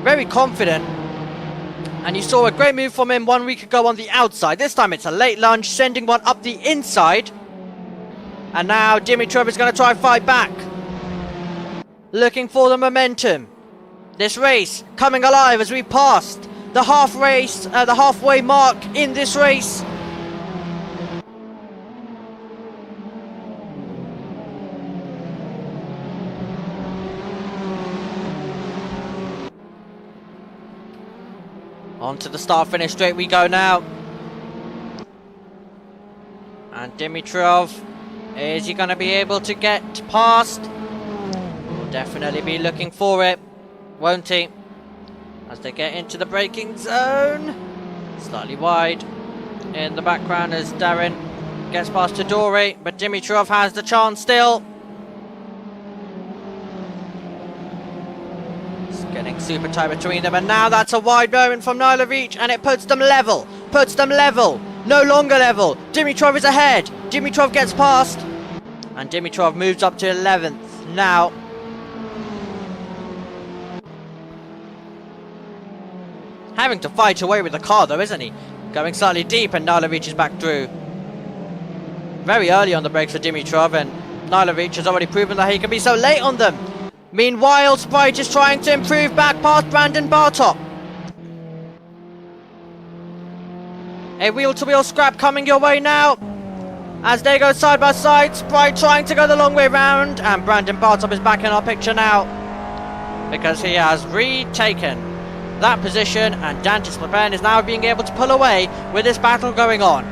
Very confident. And you saw a great move from him 1 week ago on the outside. This time it's a late lunge, sending one up the inside. And now Dimitrov is going to try and fight back. Looking for the momentum. This race coming alive as we passed the halfway mark in this race. On to the start-finish straight we go now. And Dimitrov, is he going to be able to get past? Will definitely be looking for it, won't he? As they get into the braking zone. Slightly wide in the background as Darren gets past Todori, but Dimitrov has the chance still. Getting super tight between them, and now that's a wide moment from Nilovic, and it puts them level. No longer level. Dimitrov is ahead. Dimitrov gets past, and Dimitrov moves up to 11th now. Having to fight away with the car though, isn't he? Going slightly deep, and Nilovic is back through. Very early on the brakes for Dimitrov, and Nilovic has already proven that he can be so late on them. Meanwhile, Sprite is trying to improve back past Brandon Bartop. A wheel-to-wheel scrap coming your way now. As they go side by side, Sprite trying to go the long way round. And Brandon Bartop is back in our picture now, because he has retaken that position. And Dantis Lepen is now being able to pull away with this battle going on.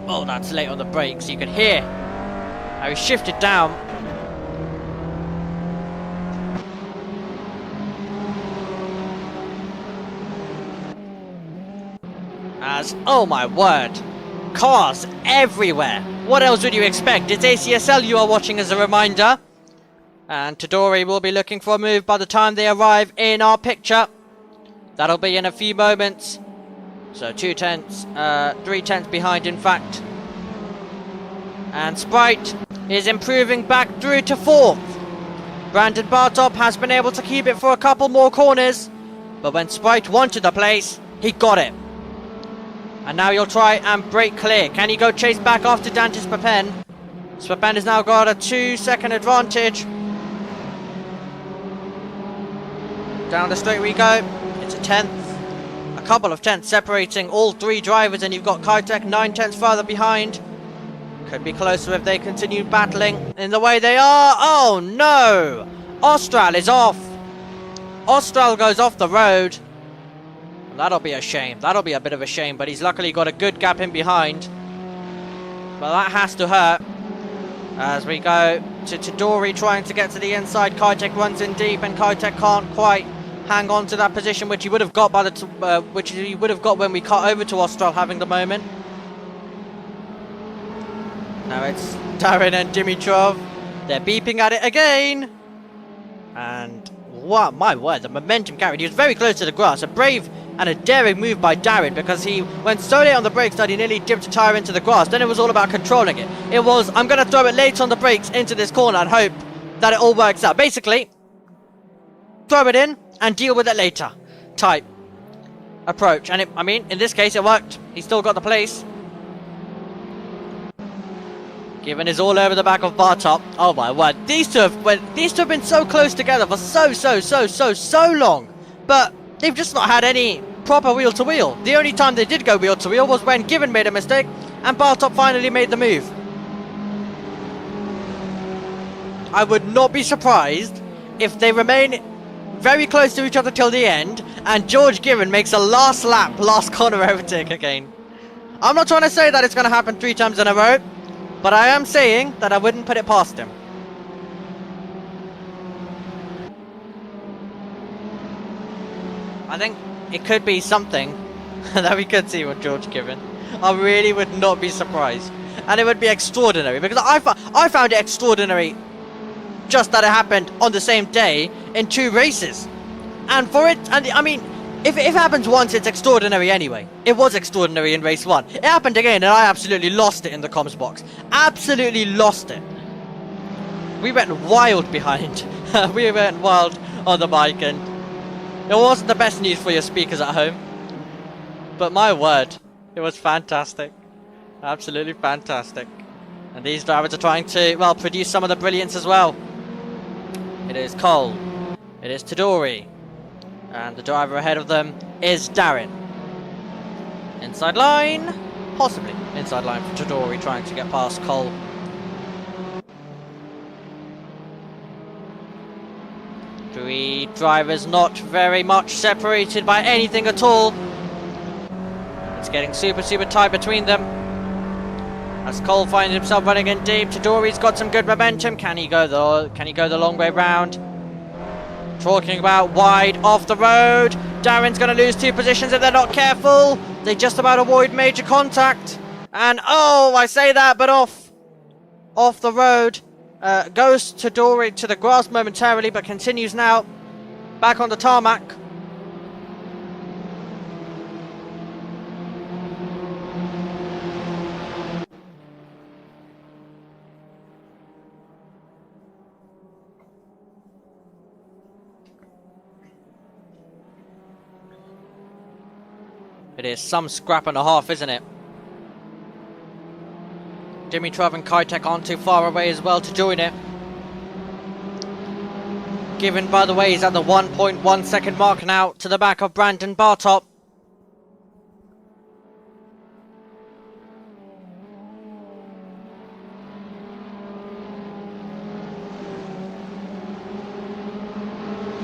Oh, that's late on the brakes. You can hear how he shifted down. As, oh my word, cars everywhere. What else would you expect? It's ACSL you are watching as a reminder. And Todori will be looking for a move by the time they arrive in our picture. That'll be in a few moments. So 3 tenths behind in fact. And Sprite is improving back through to 4th. Brandon Bartop has been able to keep it for a couple more corners. But when Sprite wanted the place, he got it. And now you'll try and break clear. Can he go chase back after Dantis Papen? Papen has now got a 2-second advantage. Down the straight we go. It's a 10th. A couple of tenths separating all 3 drivers, and you've got Kitek 9 tenths further behind. Could be closer if they continue battling in the way they are. Oh no! Austral is off. Austral goes off the road. That'll be a shame. That'll be a bit of a shame, but he's luckily got a good gap in behind. But that has to hurt. As we go to Todori trying to get to the inside. Kitek runs in deep, and Kitek can't quite hang on to that position, which he would have got when we cut over to Austral having the moment. Now it's Darren and Dimitrov. They're beeping at it again. And wow, my word, the momentum carried. He was very close to the grass. A brave and a daring move by Darren, because he went so late on the brakes that he nearly dipped a tyre into the grass. Then it was all about controlling it. It was, I'm going to throw it late on the brakes into this corner and hope that it all works out. Basically, throw it in and deal with it later type approach. And I mean, in this case, it worked. He still got the place. Given is all over the back of Bartop. Oh my word. These two have been so close together for so long. But they've just not had any proper wheel-to-wheel. The only time they did go wheel-to-wheel was when Given made a mistake and Bartop finally made the move. I would not be surprised if they remain very close to each other till the end and George Given makes a last corner overtake again. I'm not trying to say that it's going to happen 3 times in a row, but I am saying that I wouldn't put it past him. I think it could be something that we could see with George Given. I really would not be surprised. And it would be extraordinary, because I found it extraordinary just that it happened on the same day in 2 races. And for it, and I mean, if it happens once, it's extraordinary anyway. It was extraordinary in race 1. It happened again, and I absolutely lost it in the comms box. Absolutely lost it. We went wild behind. We went wild on the bike, and it wasn't the best news for your speakers at home. But my word, it was fantastic. Absolutely fantastic. And these drivers are trying to, well, produce some of the brilliance as well. It is Cole. It is Tadori. And the driver ahead of them is Darren. Inside line. Possibly inside line for Tadori, trying to get past Cole. Three drivers not very much separated by anything at all. It's getting super tight between them. As Cole finds himself running in deep, Tadori's got some good momentum. Can he go the long way round? Talking about wide off the road. Darren's going to lose 2 positions if they're not careful. They just about avoid major contact. And oh, I say that, but off the road goes Tadori to the grass momentarily, but continues now back on the tarmac. It is some scrap and a half, isn't it? Dimitrov and Kitek aren't too far away as well to join it. Given, by the way, he's at the 1.1 second mark now to the back of Brandon Bartop.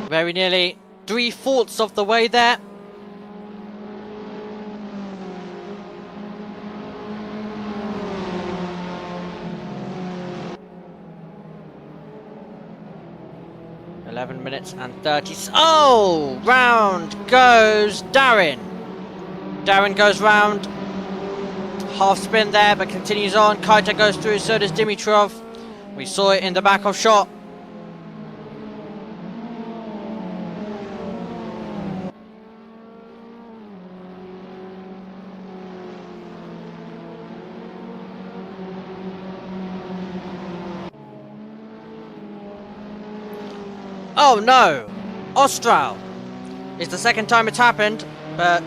Very nearly 3/4 of the way there. Minutes and 30. Oh! Round goes Darren. Darren goes round. Half spin there, but continues on. Kaita goes through, so does Dimitrov. We saw it in the back of shot. Oh no! Austral! It's the second time it's happened, but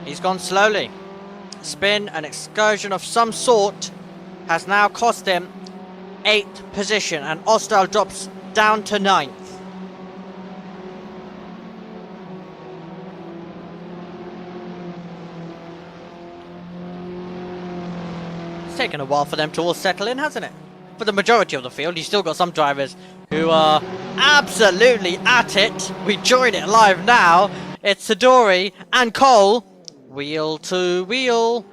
he's gone slowly. Spin, an excursion of some sort, has now cost him 8th position, and Austral drops down to 9th. It's taken a while for them to all settle in, hasn't it? For the majority of the field, you've still got some drivers who are absolutely at it. We join it live now. It's Tadori and Cole. Wheel to wheel.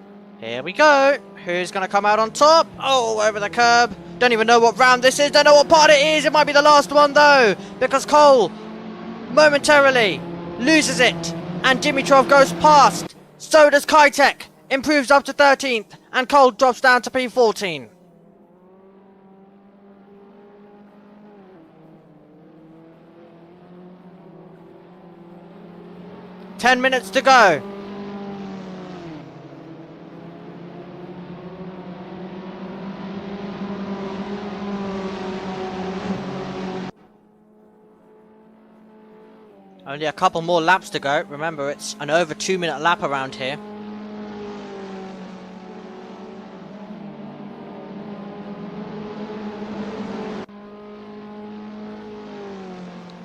Here we go. Who's going to come out on top? Oh, over the curb. Don't even know what round this is. Don't know what part it is. It might be the last one, though. Because Cole momentarily loses it. And Dimitrov goes past. So does Kitek. Improves up to 13th. And Cole drops down to P14. 10 minutes to go. Only a couple more laps to go. Remember, it's an over 2-minute lap around here.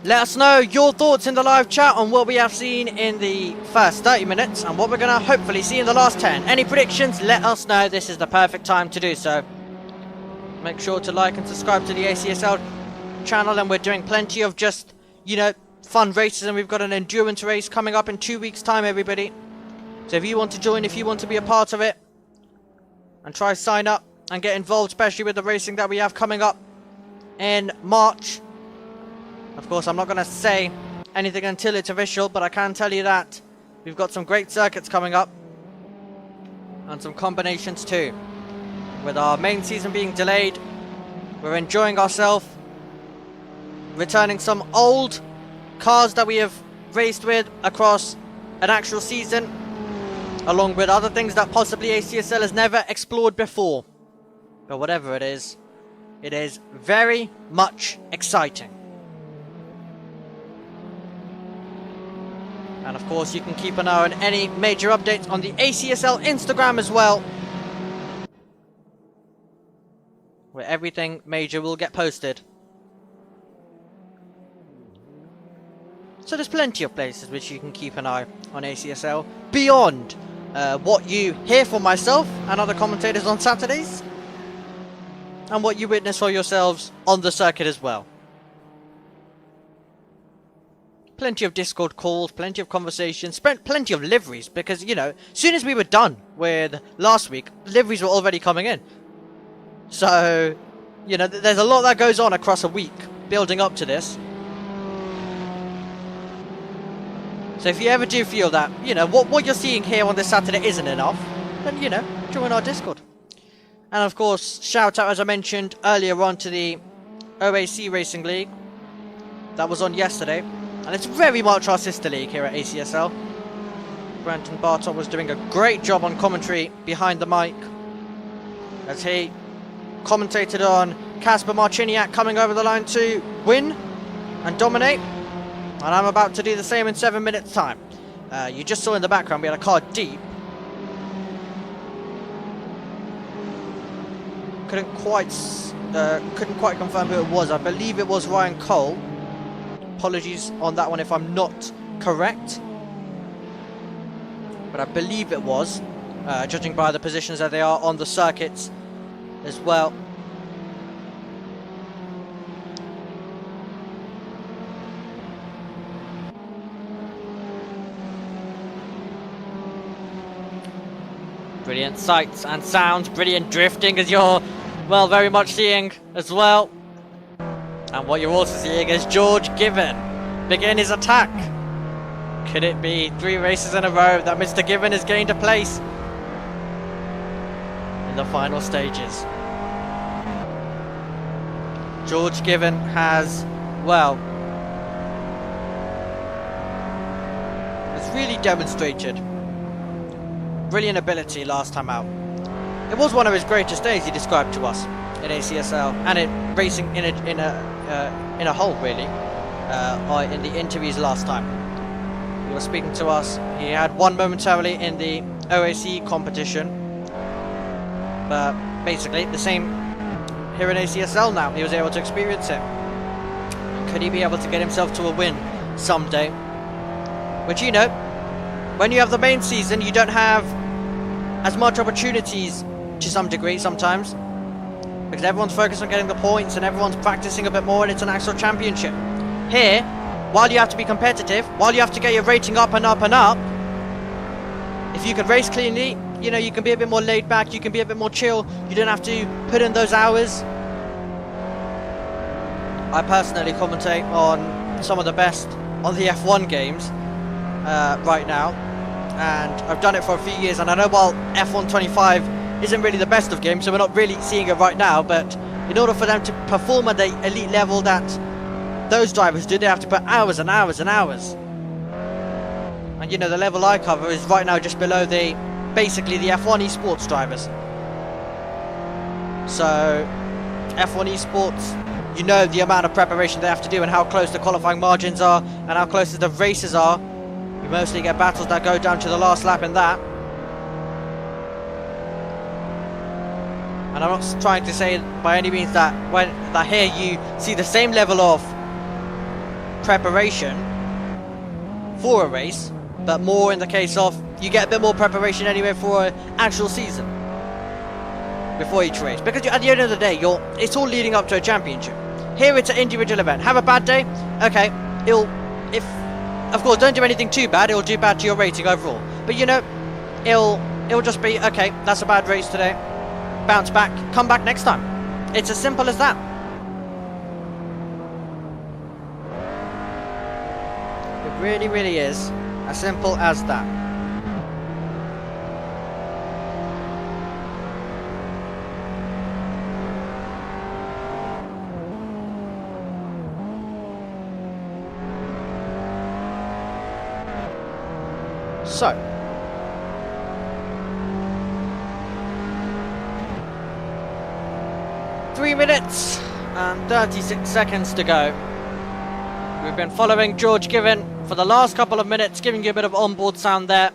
Let us know your thoughts in the live chat on what we have seen in the first 30 minutes and what we're going to hopefully see in the last 10. Any predictions? Let us know. This is the perfect time to do so. Make sure to like and subscribe to the ACSL channel, and we're doing plenty of just, you know, fun races, and we've got an endurance race coming up in 2 weeks' time, everybody. So if you want to join, if you want to be a part of it, and try sign up and get involved, especially with the racing that we have coming up in March. Of course, I'm not going to say anything until it's official, but I can tell you that we've got some great circuits coming up. And some combinations too. With our main season being delayed, we're enjoying ourselves. Returning some old cars that we have raced with across an actual season, along with other things that possibly ACSL has never explored before. But whatever it is very much exciting. And of course you can keep an eye on any major updates on the ACSL Instagram as well, where everything major will get posted. So there's plenty of places which you can keep an eye on ACSL beyond what you hear from myself and other commentators on Saturdays, and what you witness for yourselves on the circuit as well. Plenty of Discord calls, plenty of conversations, plenty of liveries, because, you know, as soon as we were done with last week, liveries were already coming in. So, you know, there's a lot that goes on across a week building up to this. So if you ever do feel that, you know, what you're seeing here on this Saturday isn't enough, then, you know, join our Discord. And of course, shout out, as I mentioned earlier on, to the OAC Racing League. That was on yesterday. And it's very much our sister league here at ACSL. Brenton Barton was doing a great job on commentary behind the mic, as he commentated on Kasper Marciniak coming over the line to win and dominate. And I'm about to do the same in 7 minutes time. You just saw in the background we had a car deep. Couldn't quite confirm who it was. I believe it was Ryan Cole. Apologies on that one if I'm not correct, but I believe it was, judging by the positions that they are on the circuits as well. Brilliant sights and sounds, brilliant drifting, as you're, well, very much seeing as well. And what you're also seeing is George Given begin his attack. Could it be 3 races in a row that Mr. Given has gained a place in the final stages? George Given has, well, has really demonstrated brilliant ability last time out. It was one of his greatest days, he described to us, in ACSL, and in racing in a whole, really, in the interviews last time. He was speaking to us. He had won momentarily in the OAC competition, but basically the same here in ACSL now. He was able to experience it. Could he be able to get himself to a win someday? Which, you know, when you have the main season, you don't have as much opportunities to some degree sometimes, because everyone's focused on getting the points and everyone's practicing a bit more, and it's an actual championship. Here, while you have to be competitive, while you have to get your rating up and up and up, if you can race cleanly, you know, you can be a bit more laid back, you can be a bit more chill, you don't have to put in those hours. I personally commentate on some of the best on the F1 games right now, and I've done it for a few years, and I know while F1 25 isn't really the best of games, so we're not really seeing it right now, but in order for them to perform at the elite level that those drivers do, they have to put hours and hours and hours. And, you know, the level I cover is right now just below basically the F1 esports drivers. So F1 esports, you know the amount of preparation they have to do and how close the qualifying margins are and how close the races are. You mostly get battles that go down to the last lap in that. And I'm not trying to say by any means that here you see the same level of preparation for a race, but more in the case of you get a bit more preparation anyway for an actual season before each race, because at the end of the day it's all leading up to a championship. Here it's an individual event. Have a bad day, okay, of course don't do anything too bad, it'll do bad to your rating overall, but you know, it'll just be okay, that's a bad race today, bounce back, come back next time. It's as simple as that. Really, really is. As simple as that. So, three minutes and 36 seconds to go. We've been following George Given for the last couple of minutes, giving you a bit of onboard sound there.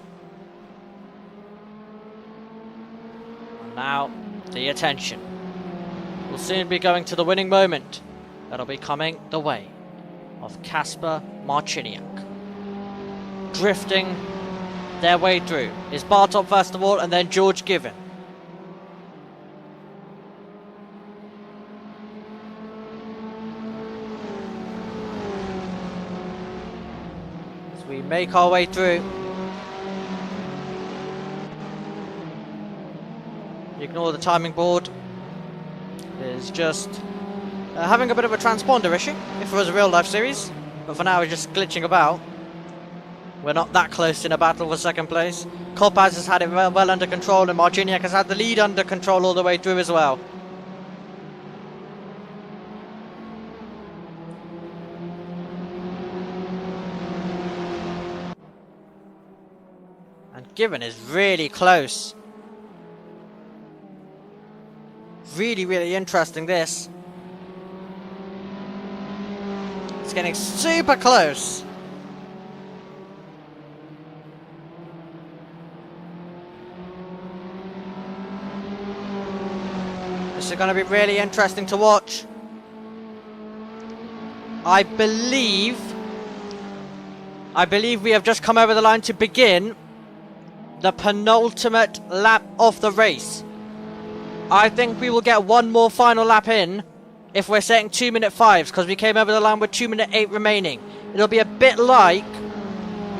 And now, the attention. We'll soon be going to the winning moment that'll be coming the way of Kasper Marciniak. Drifting their way through is Bartop first of all, and then George Given. As we make our way through, ignore the timing board. It is just having a bit of a transponder issue if it was a real life series, but for now it's just glitching about. We're not that close in a battle for second place. Kopaz has had it well under control, and Marciniak has had the lead under control all the way through as well. And Given is really close. Really, really interesting this. It's getting super close. This is going to be really interesting to watch. I believe we have just come over the line to begin the penultimate lap of the race. I think we will get one more final lap in if we're setting 2-minute 5s, because we came over the line with 2-minute 8 remaining. It'll be a bit like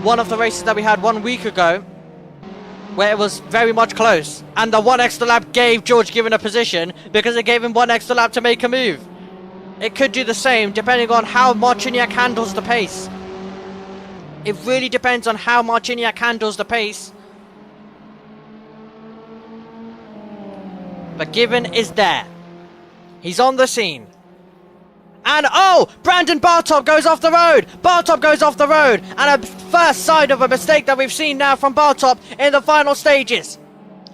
one of the races that we had 1 week ago, where it was very much close, and the one extra lap gave George Given a position because it gave him one extra lap to make a move. It could do the same depending on how Marciniak handles the pace. It really depends on how Marciniak handles the pace. But Given is there. He's on the scene. And oh! Brandon Bartop goes off the road! Bartop goes off the road! And a first sign of a mistake that we've seen now from Bartop in the final stages.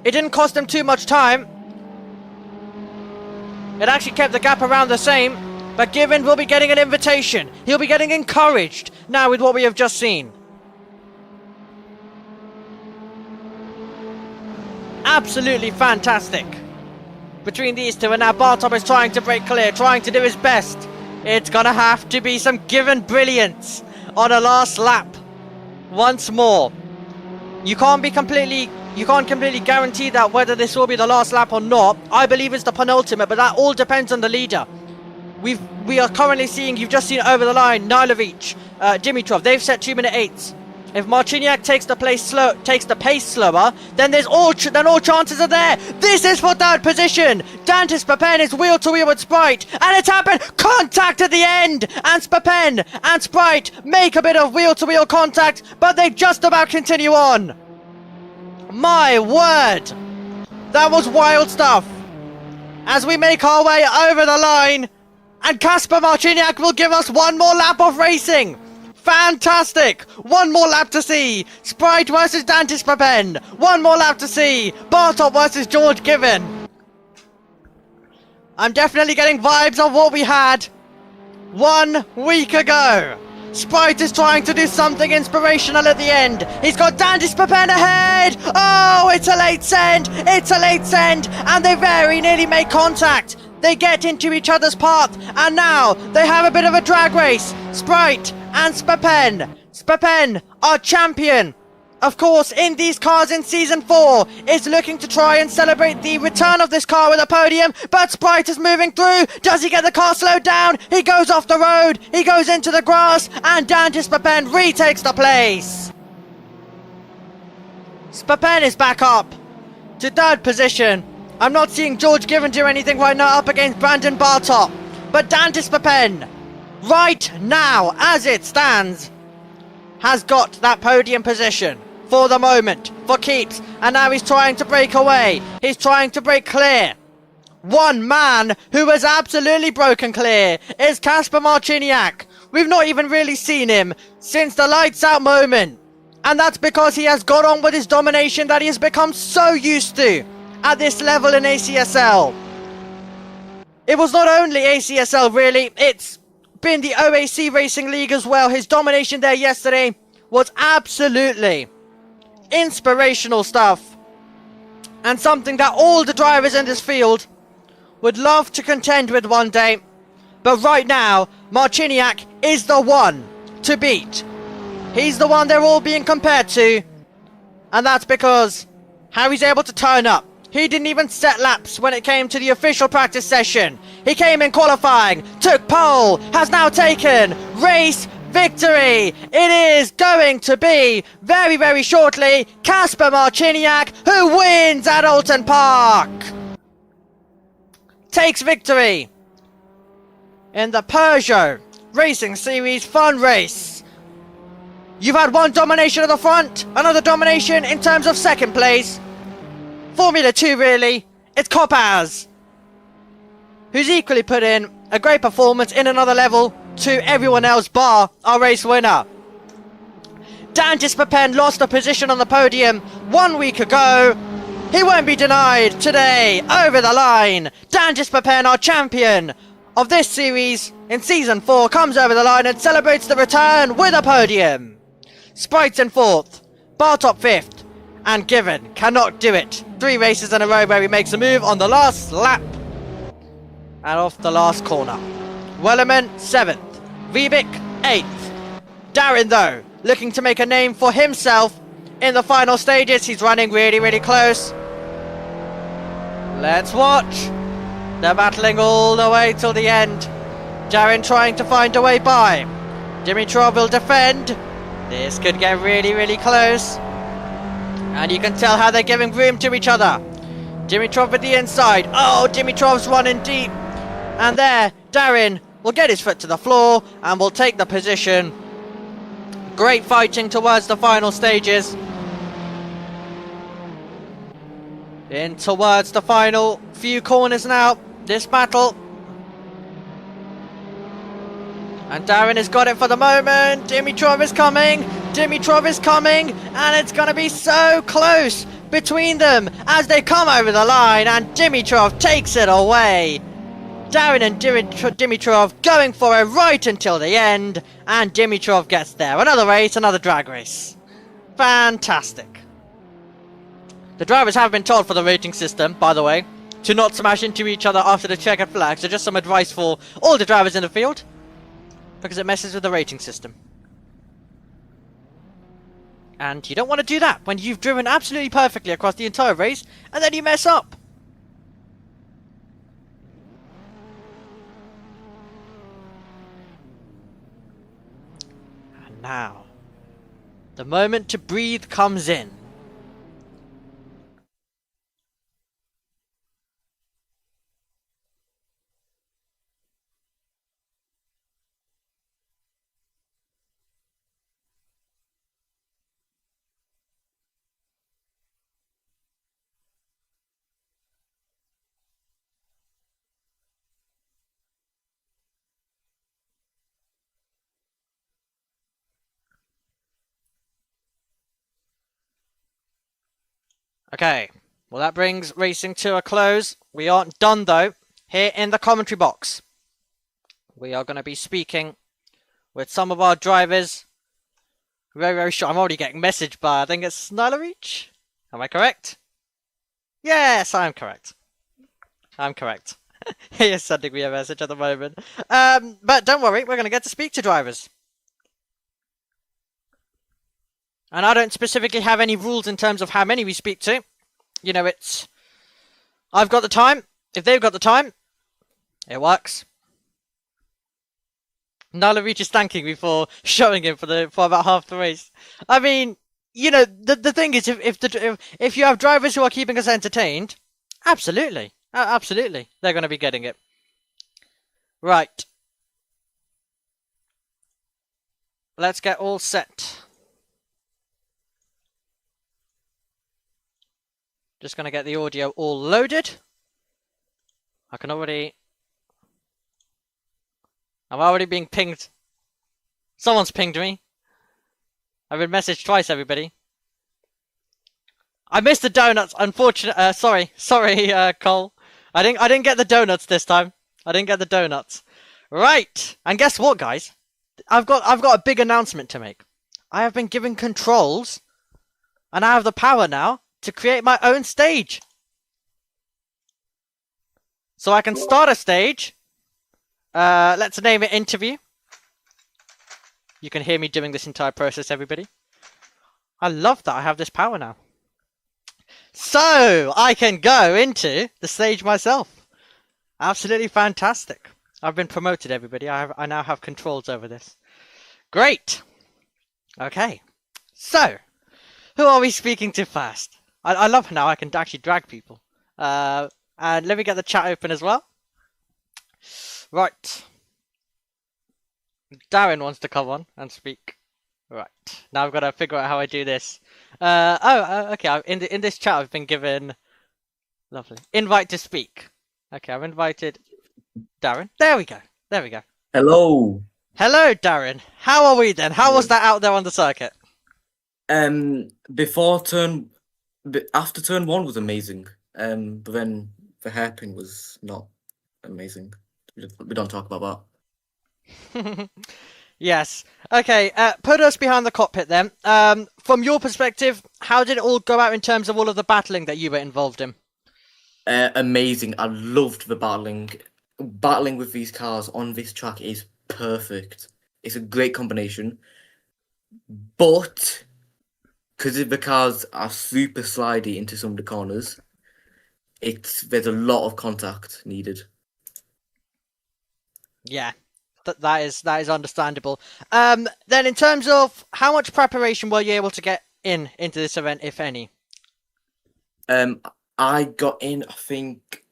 It didn't cost him too much time. It actually kept the gap around the same. But Given will be getting an invitation. He'll be getting encouraged now with what we have just seen. Absolutely fantastic between these two, and now Bartop is trying to break clear, trying to do his best. It's gonna have to be some Given brilliance on a last lap once more. You can't completely guarantee that whether this will be the last lap or not. I believe it's the penultimate, but that all depends on the leader. We are currently seeing, you've just seen over the line, Nilovic, Dimitrov, they've set 2-minute 8s. If Marciniak takes the pace slower, then all chances are there. This is for third position. Dantis Papen is wheel to wheel with Sprite, and it's happened. Contact at the end, and Papen and Sprite make a bit of wheel to wheel contact, but they just about continue on. My word, that was wild stuff. As we make our way over the line, and Kasper Marciniak will give us one more lap of racing. Fantastic! One more lap to see. Sprite versus Dantis Papen. One more lap to see. Bartop versus George Given. I'm definitely getting vibes of what we had 1 week ago. Sprite is trying to do something inspirational at the end. He's got Dantis Papen ahead. Oh, it's a late send. It's a late send. And they very nearly make contact. They get into each other's path, and now they have a bit of a drag race. Sprite and Spapen. Spapen, our champion, of course, in these cars in Season 4, is looking to try and celebrate the return of this car with a podium, but Sprite is moving through. Does he get the car slowed down? He goes off the road. He goes into the grass, and Dantis Spapen retakes the place. Spapen is back up to third position. I'm not seeing George Given do anything right now up against Brandon Bartop. But Dantis Papen, right now, as it stands, has got that podium position for the moment, for keeps, and now he's trying to break away. He's trying to break clear. One man who has absolutely broken clear is Kasper Marciniak. We've not even really seen him since the lights out moment. And that's because he has got on with his domination that he has become so used to at this level in ACSL. It was not only ACSL really, it's been the OAC Racing League as well. His domination there yesterday was absolutely inspirational stuff. And something that all the drivers in this field would love to contend with one day. But right now, Marciniak is the one to beat. He's the one they're all being compared to. And that's because how he's able to turn up. He didn't even set laps when it came to the official practice session. He came in qualifying, took pole, has now taken race victory. It is going to be very, very shortly Kasper Marciniak who wins at Oulton Park. Takes victory in the Peugeot Racing Series Fun Race. You've had one domination at the front, another domination in terms of second place. Formula 2 really, it's Kopaz, who's equally put in a great performance in another level to everyone else bar our race winner. Dan Gispapen lost a position on the podium 1 week ago. He won't be denied today over the line. Dan Gispapen, our champion of this series in Season 4, comes over the line and celebrates the return with a podium. Sprites in 4th, Bartop 5th, and Given cannot do it. 3 races in a row where he makes a move on the last lap and off the last corner. Wellerman 7th, Vibik 8th. Darren though, looking to make a name for himself in the final stages. He's running really, really close. Let's watch. They're battling all the way till the end. Darren trying to find a way by. Dimitrov will defend. This could get really, really close. And you can tell how they're giving room to each other. Dimitrov at the inside. Oh, Dimitrov's running deep. And there, Darren will get his foot to the floor and will take the position. Great fighting towards the final stages. In towards the final few corners now. This battle. And Darren has got it for the moment. Dimitrov is coming. Dimitrov is coming. And it's going to be so close between them as they come over the line. And Dimitrov takes it away. Darren and Dimitrov going for it right until the end. And Dimitrov gets there. Another race, another drag race. Fantastic. The drivers have been told for the rating system, by the way, to not smash into each other after the checkered flag. So just some advice for all the drivers in the field, because it messes with the rating system. And you don't want to do that when you've driven absolutely perfectly across the entire race and then you mess up. And now, the moment to breathe comes in. Okay, well that brings racing to a close. We aren't done though. Here in the commentary box, we are going to be speaking with some of our drivers. Very, very short. I'm already getting messaged by, I think it's Snylerich. Am I correct? Yes, I'm correct. I'm correct. He is sending me a message at the moment. But don't worry, we're going to get to speak to drivers. And I don't specifically have any rules in terms of how many we speak to. You know, it's... I've got the time. If they've got the time, it works. Nalareach is thanking me for showing him for about half the race. I mean, you know, the thing is, if you have drivers who are keeping us entertained, absolutely. Absolutely. They're going to be getting it. Right. Let's get all set. Just going to get the audio all loaded. I'm already being pinged. Someone's pinged me. I've been messaged twice, everybody. I missed the donuts, unfortunately. Sorry, Cole. I didn't get the donuts this time. I didn't get the donuts. Right, and guess what, guys? I've got a big announcement to make. I have been given controls, and I have the power now to create my own stage. So I can start a stage. Let's name it interview. You can hear me doing this entire process, everybody. I love that I have this power now. So I can go into the stage myself. Absolutely fantastic. I've been promoted, everybody. I now have controls over this. Great. Okay. So, who are we speaking to first? I love now I can actually drag people. And let me get the chat open as well. Right. Darren wants to come on and speak. Right. Now I've got to figure out how I do this. Okay. In this chat, I've been given... Lovely. Invite to speak. Okay, I've invited Darren. There we go. Hello. Hello, Darren. How are we then? How was that out there on the circuit? After turn one was amazing. But then the hairpin was not amazing. We don't talk about that. Yes. Okay, put us behind the cockpit then. From your perspective, how did it all go out in terms of all of the battling that you were involved in? Amazing. I loved the battling. Battling with these cars on this track is perfect. It's a great combination. But because the cars are super slidey into some of the corners, there's a lot of contact needed. Yeah. That is understandable. Then in terms of how much preparation were you able to get into this event, if any? I got in, I think,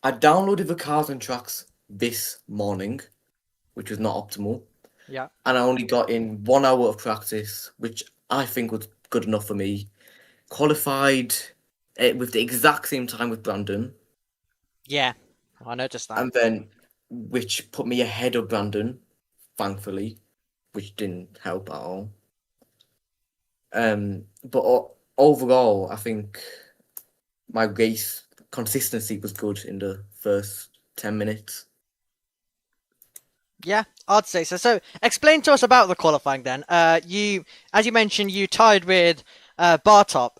I downloaded the cars and tracks this morning, which was not optimal. Yeah. And I only got in 1 hour of practice, which I think was good enough for me. Qualified with the exact same time with Brandon. Yeah, I noticed that. And then, which put me ahead of Brandon, thankfully, which didn't help at all. But overall, I think my race consistency was good in the first 10 minutes. Yeah, I'd say so. So, explain to us about the qualifying then. As you mentioned, you tied with Bartop.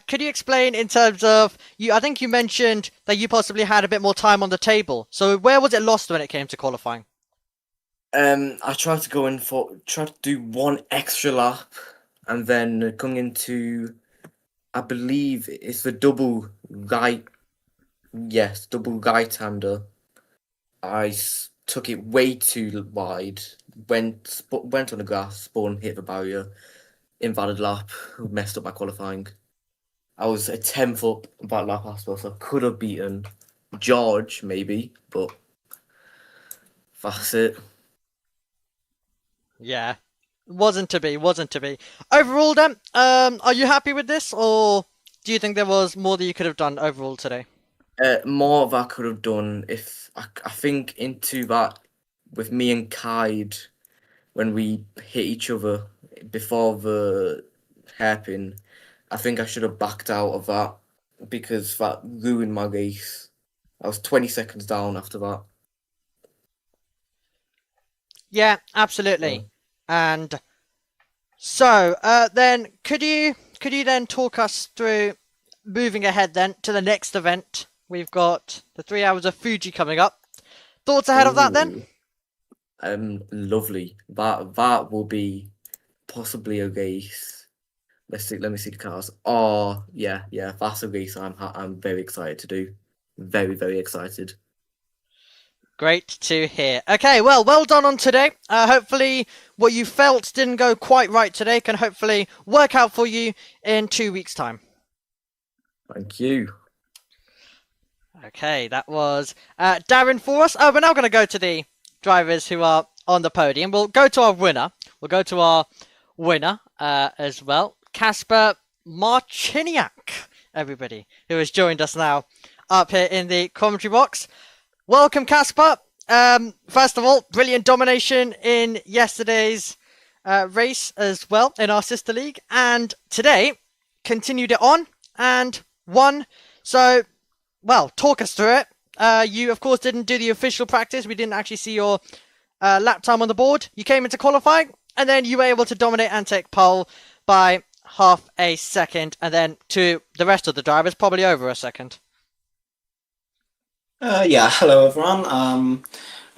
Could you explain in terms of I think you mentioned that you possibly had a bit more time on the table. So, where was it lost when it came to qualifying? I tried to do one extra lap, and then coming into, I believe it's the double right-hander. I took it way too wide, went on the grass, spun, hit the barrier, invalid lap, messed up my qualifying. I was a 10th up that lap after, so I could have beaten George, maybe, but that's it. Yeah, wasn't to be. Overall then, are you happy with this, or do you think there was more that you could have done overall today? More of I could have done if I think into that with me and Kaid when we hit each other before the hairpin. I think I should have backed out of that because that ruined my race. I was 20 seconds down after that. Yeah, absolutely. Yeah. And so then could you then talk us through moving ahead then to the next event? We've got the 3 hours of Fuji coming up. Thoughts ahead of that then? Lovely. That will be possibly a race. Let me see the cars. Oh yeah, that's a race I'm very excited to do. Very, very excited. Great to hear. Okay, well done on today. Hopefully what you felt didn't go quite right today can hopefully work out for you in 2 weeks' time. Thank you. Okay, that was Darren for us. Oh, we're now going to go to the drivers who are on the podium. We'll go to our winner. As well. Kasper Marciniak. everybody who has joined us now up here in the commentary box. Welcome, Casper. First of all, brilliant domination in yesterday's race as well in our sister league, and today continued it on and won. So, well, talk us through it. You, of course, didn't do the official practice. We didn't actually see your lap time on the board. You came into qualifying, and then you were able to dominate and take pole by half a second, and then to the rest of the drivers, probably over a second. Yeah, hello everyone.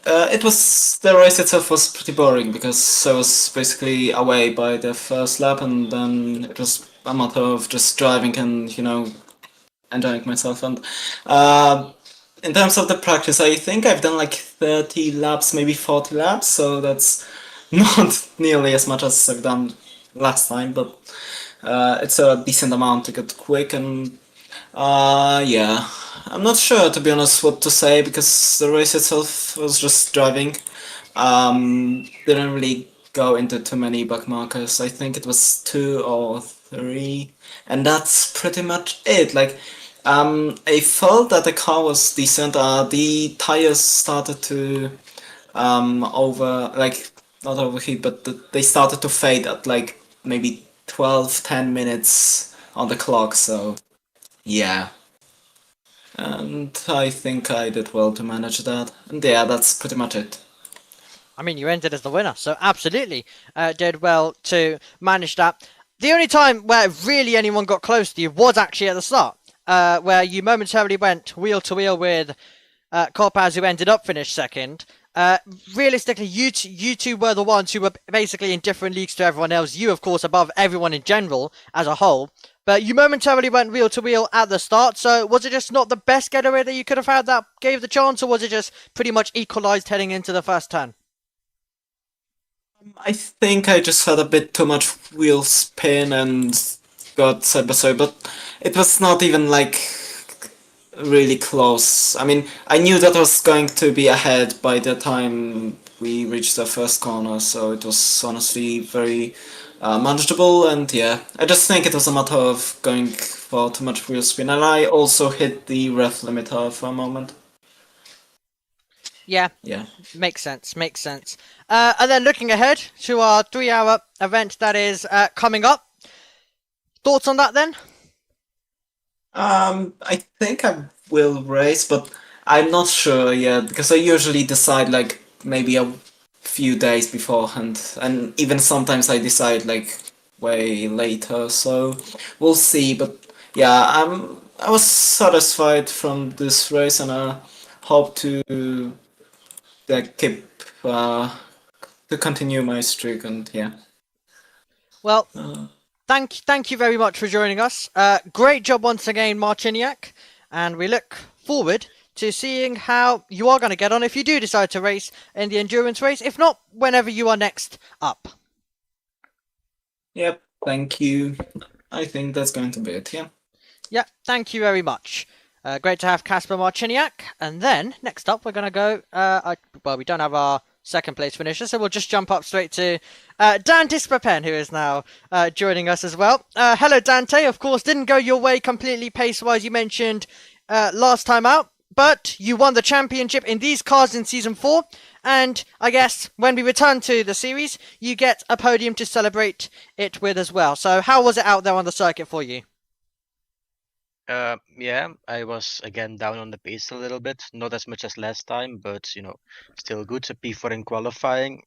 The race itself was pretty boring because I was basically away by the first lap, and then it was a matter of just driving and enjoying myself. And in terms of the practice, I think I've done like 30 laps, maybe 40 laps, so that's not nearly as much as I've done last time, but it's a decent amount to get quick. And yeah, I'm not sure, to be honest, what to say because the race itself was just driving. Didn't really go into too many back markers. I think it was 2 or 3, and that's pretty much it. Like, I felt that the car was decent. The tires started to not overheat, but they started to fade at like maybe 10 minutes on the clock. So yeah. And I think I did well to manage that. And yeah, that's pretty much it. I mean, you ended as the winner, so absolutely did well to manage that. The only time where really anyone got close to you was actually at the start, where you momentarily went wheel to wheel with Corpaz, who ended up finished second. Realistically, you two were the ones who were basically in different leagues to everyone else. You, of course, above everyone in general as a whole. But you momentarily went wheel to wheel at the start, so was it just not the best getaway that you could have had that gave the chance, or was it just pretty much equalised heading into the first turn? I think I just had a bit too much wheel spin and got side by side, but it was not even like really close. I mean, I knew that I was going to be ahead by the time we reached the first corner, so it was honestly very manageable. And yeah, I just think it was a matter of going for too much wheel spin, and I also hit the ref limiter for a moment. Yeah, Yeah. makes sense. And then looking ahead to our 3-hour event that is coming up. Thoughts on that then? I think I will race, but I'm not sure yet because I usually decide like maybe a few days beforehand, and even sometimes I decide like way later. So we'll see. But yeah, I was satisfied from this race, and I hope to keep to continue my streak. And yeah. Well, thank you very much for joining us. Great job once again, Marciniak, and we look forward to seeing how you are going to get on if you do decide to race in the endurance race. If not, whenever you are next up. Yep. Thank you. I think that's going to be it. Yeah. Yeah, thank you very much. Great to have Casper Marciniak. And then, next up, we're going to go... well, we don't have our second place finisher, so we'll just jump up straight to Dan Dispapen, who is now joining us as well. Hello, Dante. Of course, didn't go your way completely pace-wise, you mentioned last time out, but you won the championship in these cars in Season 4, and I guess when we return to the series, you get a podium to celebrate it with as well. So how was it out there on the circuit for you? Yeah, I was again down on the pace a little bit, not as much as last time, but still good. A P4 in qualifying.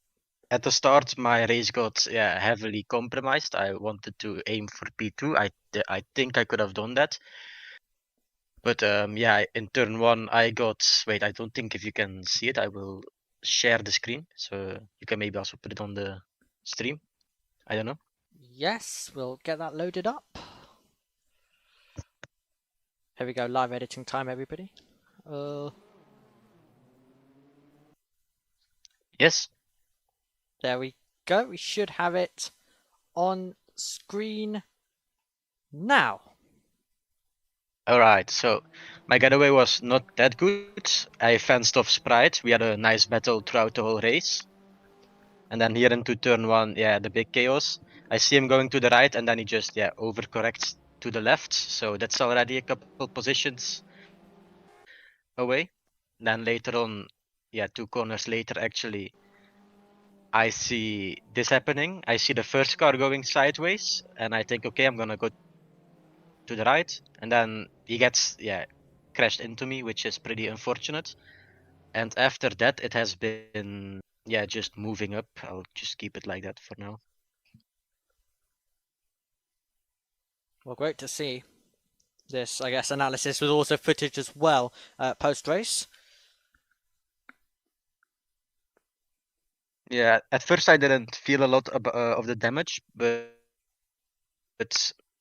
At the start, my race got heavily compromised. I wanted to aim for P2. I think I could have done that. But in turn 1, I got. Wait, I don't think if you can see it, I will share the screen, so you can maybe also put it on the stream. I don't know. Yes, we'll get that loaded up. Here we go, live editing time, everybody. Yes. There we go. We should have it on screen now. Alright, so my getaway was not that good. I fenced off Sprite. We had a nice battle throughout the whole race. And then here into turn 1, the big chaos. I see him going to the right, and then he just overcorrects to the left, so that's already a couple positions away. Then later on, yeah, 2 corners later actually, I see this happening. I see the first car going sideways, and I think, okay, I'm gonna go to the right, and then he gets, yeah, crashed into me, which is pretty unfortunate. And after that, it has been, yeah, just moving up. I'll just keep it like that for now. Well, great to see this, I guess, analysis with also footage as well post-race. Yeah, at first I didn't feel a lot of the damage, but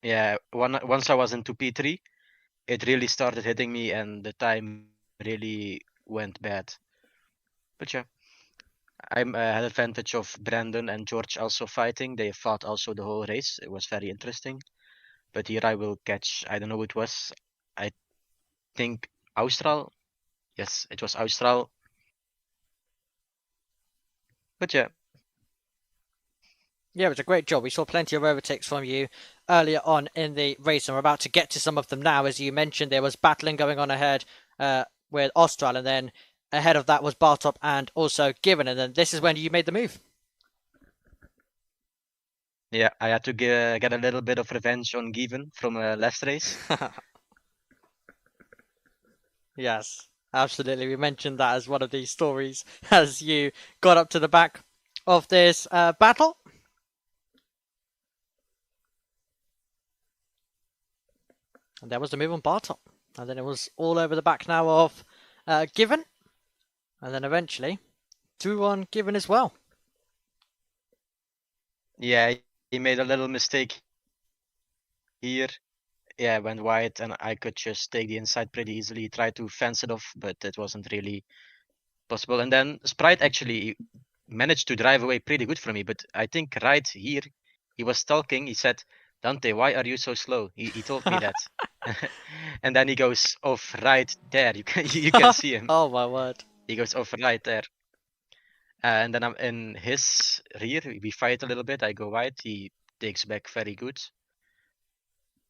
yeah, once I was into P3, it really started hitting me, and the time really went bad. But yeah, I had advantage of Brandon and George also fighting. They fought also the whole race. It was very interesting. But here I will catch, I don't know who it was. I think Austral. Yes, it was Austral. But yeah. Yeah, it was a great job. We saw plenty of overtakes from you earlier on in the race, and we're about to get to some of them now. As you mentioned, there was battling going on ahead with Austral, and then ahead of that was Bartop and also Given, and then this is when you made the move. Yeah, I had to get a little bit of revenge on Given from last race. Yes, absolutely. We mentioned that as one of these stories as you got up to the back of this battle. And there was the move on Bartop. And then it was all over the back now of Given. And then eventually through on Given as well. Yeah, he made a little mistake here. Yeah, went wide, and I could just take the inside pretty easily. Tried to fence it off, but it wasn't really possible. And then Sprite actually managed to drive away pretty good from me, but I think right here, he was talking. He said, "Dante, why are you so slow?" He told me that. And then he goes off right there. You can see him. Oh my word. He goes off right there. And then I'm in his rear. We fight a little bit. I go wide. He takes back very good.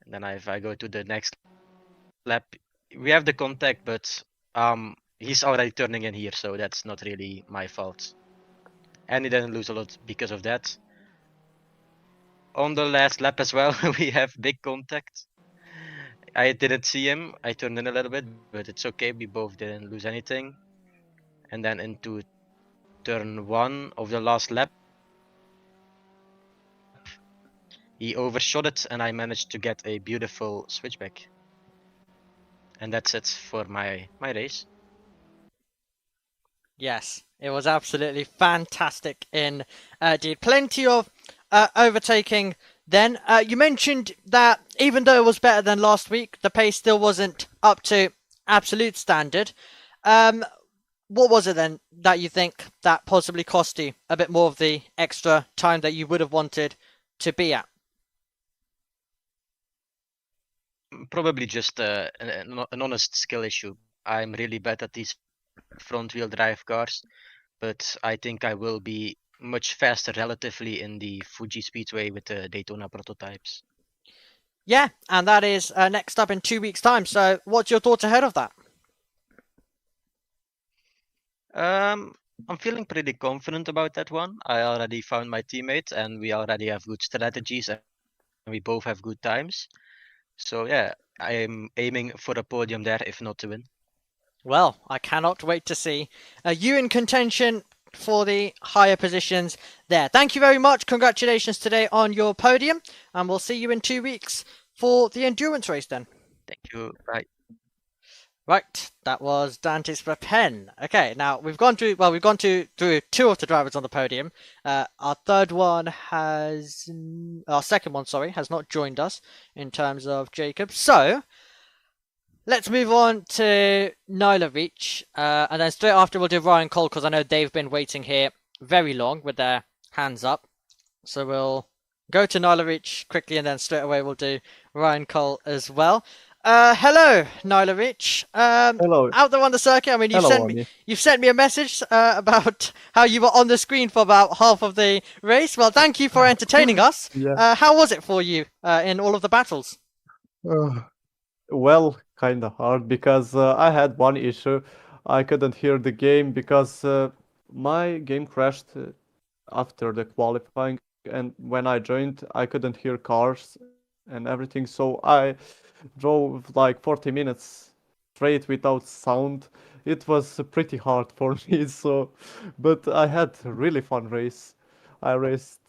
And then if I go to the next lap, we have the contact, but he's already turning in here, so that's not really my fault. And he didn't lose a lot because of that. On the last lap as well, we have big contact. I didn't see him. I turned in a little bit, but it's okay. We both didn't lose anything. And then into turn 1 of the last lap, he overshot it, and I managed to get a beautiful switchback. And that's it for my race. Yes, it was absolutely fantastic indeed. Plenty of overtaking then. You mentioned that even though it was better than last week, the pace still wasn't up to absolute standard. What was it then that you think that possibly cost you a bit more of the extra time that you would have wanted to be at? Probably just an honest skill issue. I'm really bad at these front-wheel drive cars, but I think I will be much faster relatively in the Fuji Speedway with the Daytona prototypes. Yeah, and that is next up in 2 weeks' time. So what's your thoughts ahead of that? I'm feeling pretty confident about that one. I already found my teammate, and we already have good strategies, and we both have good times. So yeah, I'm aiming for a podium there, if not to win. Well, I cannot wait to see you in contention for the higher positions there. Thank you very much. Congratulations today on your podium, and we'll see you in 2 weeks for the endurance race then. Thank you. Bye. Right, that was Dante Sprapen. Okay, now we've gone through through 2 of the drivers on the podium. Our second one, has not joined us in terms of Jacob. So let's move on to Nyla Reach, and then straight after we'll do Ryan Cole, because I know they've been waiting here very long with their hands up. So we'll go to Nyla Reach quickly, and then straight away we'll do Ryan Cole as well. Hello, Nyla Rich. Hello. Out there on the circuit. I mean, you've sent me a message about how you were on the screen for about half of the race. Well, thank you for entertaining us. Yeah. How was it for you in all of the battles? Uh, well, kind of hard because I had one issue. I couldn't hear the game because my game crashed after the qualifying, and when I joined, I couldn't hear cars and everything. So I drove like 40 minutes straight without sound. It was pretty hard for me. So, but I had a really fun race. I raced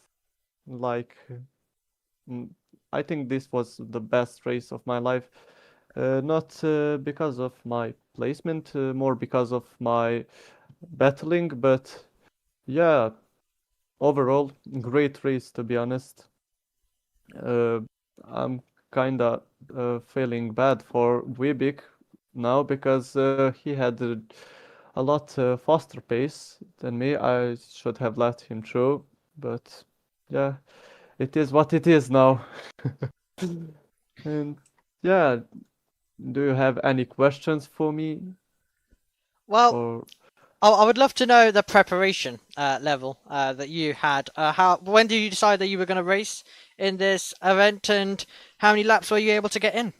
like Mm, I think this was the best race of my life. Not because of my placement, more because of my battling, but yeah, overall, great race to be honest. Uh, I'm kinda feeling bad for Wibik now because he had a lot faster pace than me. I should have let him through, but yeah, it is what it is now. And yeah, do you have any questions for me? Well, Or I would love to know the preparation level that you had. When did you decide that you were going to race in this event, and how many laps were you able to get in?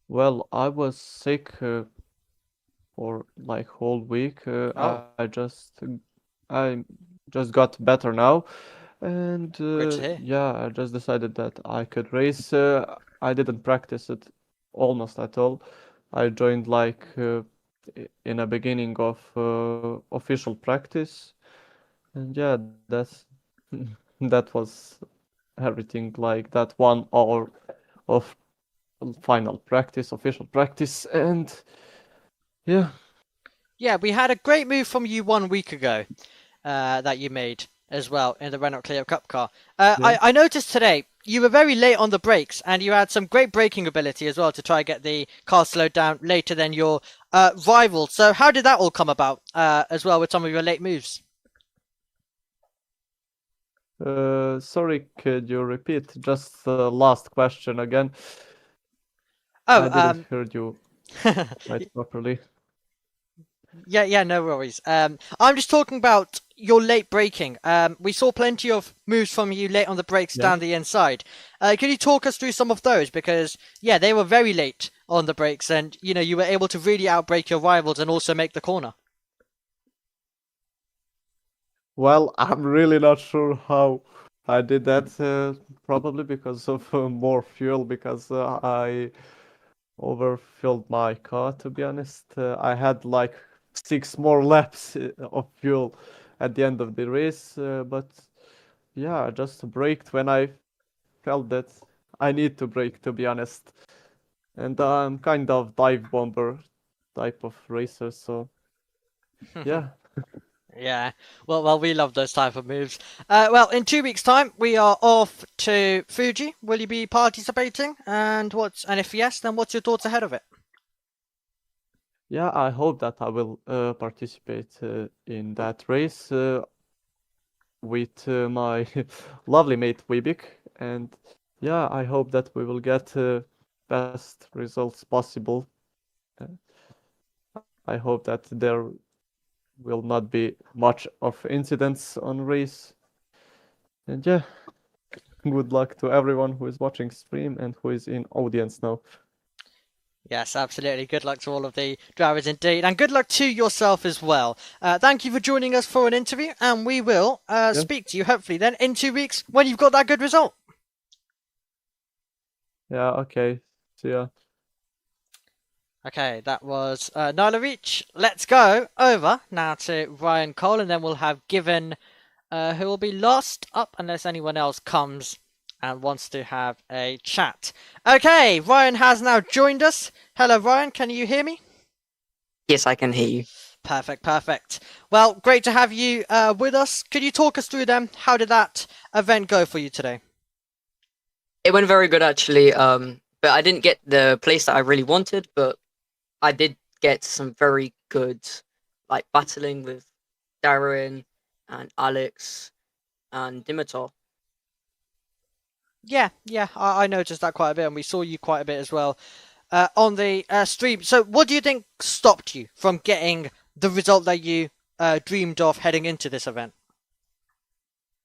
well, I was sick for like whole week. Oh, I just got better now, and great to hear. yeah, I just decided that I could race. I didn't practice it almost at all. I joined like in a beginning of official practice, and yeah, that's that was everything like that 1 hour of final practice, official practice, and yeah, Yeah, we had a great move from you 1 week ago that you made as well in the Renault Clio Cup car. yeah. I noticed today you were very late on the brakes, and you had some great braking ability as well to try and get the car slowed down later than your rival. So how did that all come about as well with some of your late moves? Sorry, could you repeat just the last question again? Oh, I didn't hear you quite properly. yeah, no worries. I'm just talking about your late braking. We saw plenty of moves from you late on the brakes Yeah. down the inside. Can you talk us through some of those? Because yeah, they were very late on the brakes, and you were able to really outbrake your rivals and also make the corner. Well, I'm really not sure how I did that. Probably because of more fuel, because I overfilled my car, to be honest. I had like 6 more laps of fuel at the end of the race, but yeah, I just braked when I felt that I need to brake, to be honest. And I'm kind of dive bomber type of racer, so yeah. Yeah, well, we love those type of moves. Well, in 2 weeks' time, we are off to Fuji. Will you be participating? And if yes, then what's your thoughts ahead of it? Yeah, I hope that I will participate in that race with my lovely mate Wibik. And yeah, I hope that we will get best results possible. Uh, I hope that there will not be much of incidents on race. And yeah, good luck to everyone who is watching stream and who is in audience now. Yes, absolutely. Good luck to all of the drivers indeed, and good luck to yourself as well. Thank you for joining us for an interview, and we will Yeah. speak to you hopefully then in 2 weeks when you've got that good result. Yeah, okay. See ya. Okay, that was Nyla Reach. Let's go over now to Ryan Cole, and then we'll have Given, who will be last up unless anyone else comes and wants to have a chat. Okay, Ryan has now joined us. Hello, Ryan. Can you hear me? Yes, I can hear you. Perfect. Well, great to have you with us. Could you talk us through them? How did that event go for you today? It went very good actually. But I didn't get the place that I really wanted, but I did get some very good like battling with Darren and Alex and Dimitar. Yeah, I noticed that quite a bit, and we saw you quite a bit as well on the stream. So, what do you think stopped you from getting the result that you dreamed of heading into this event?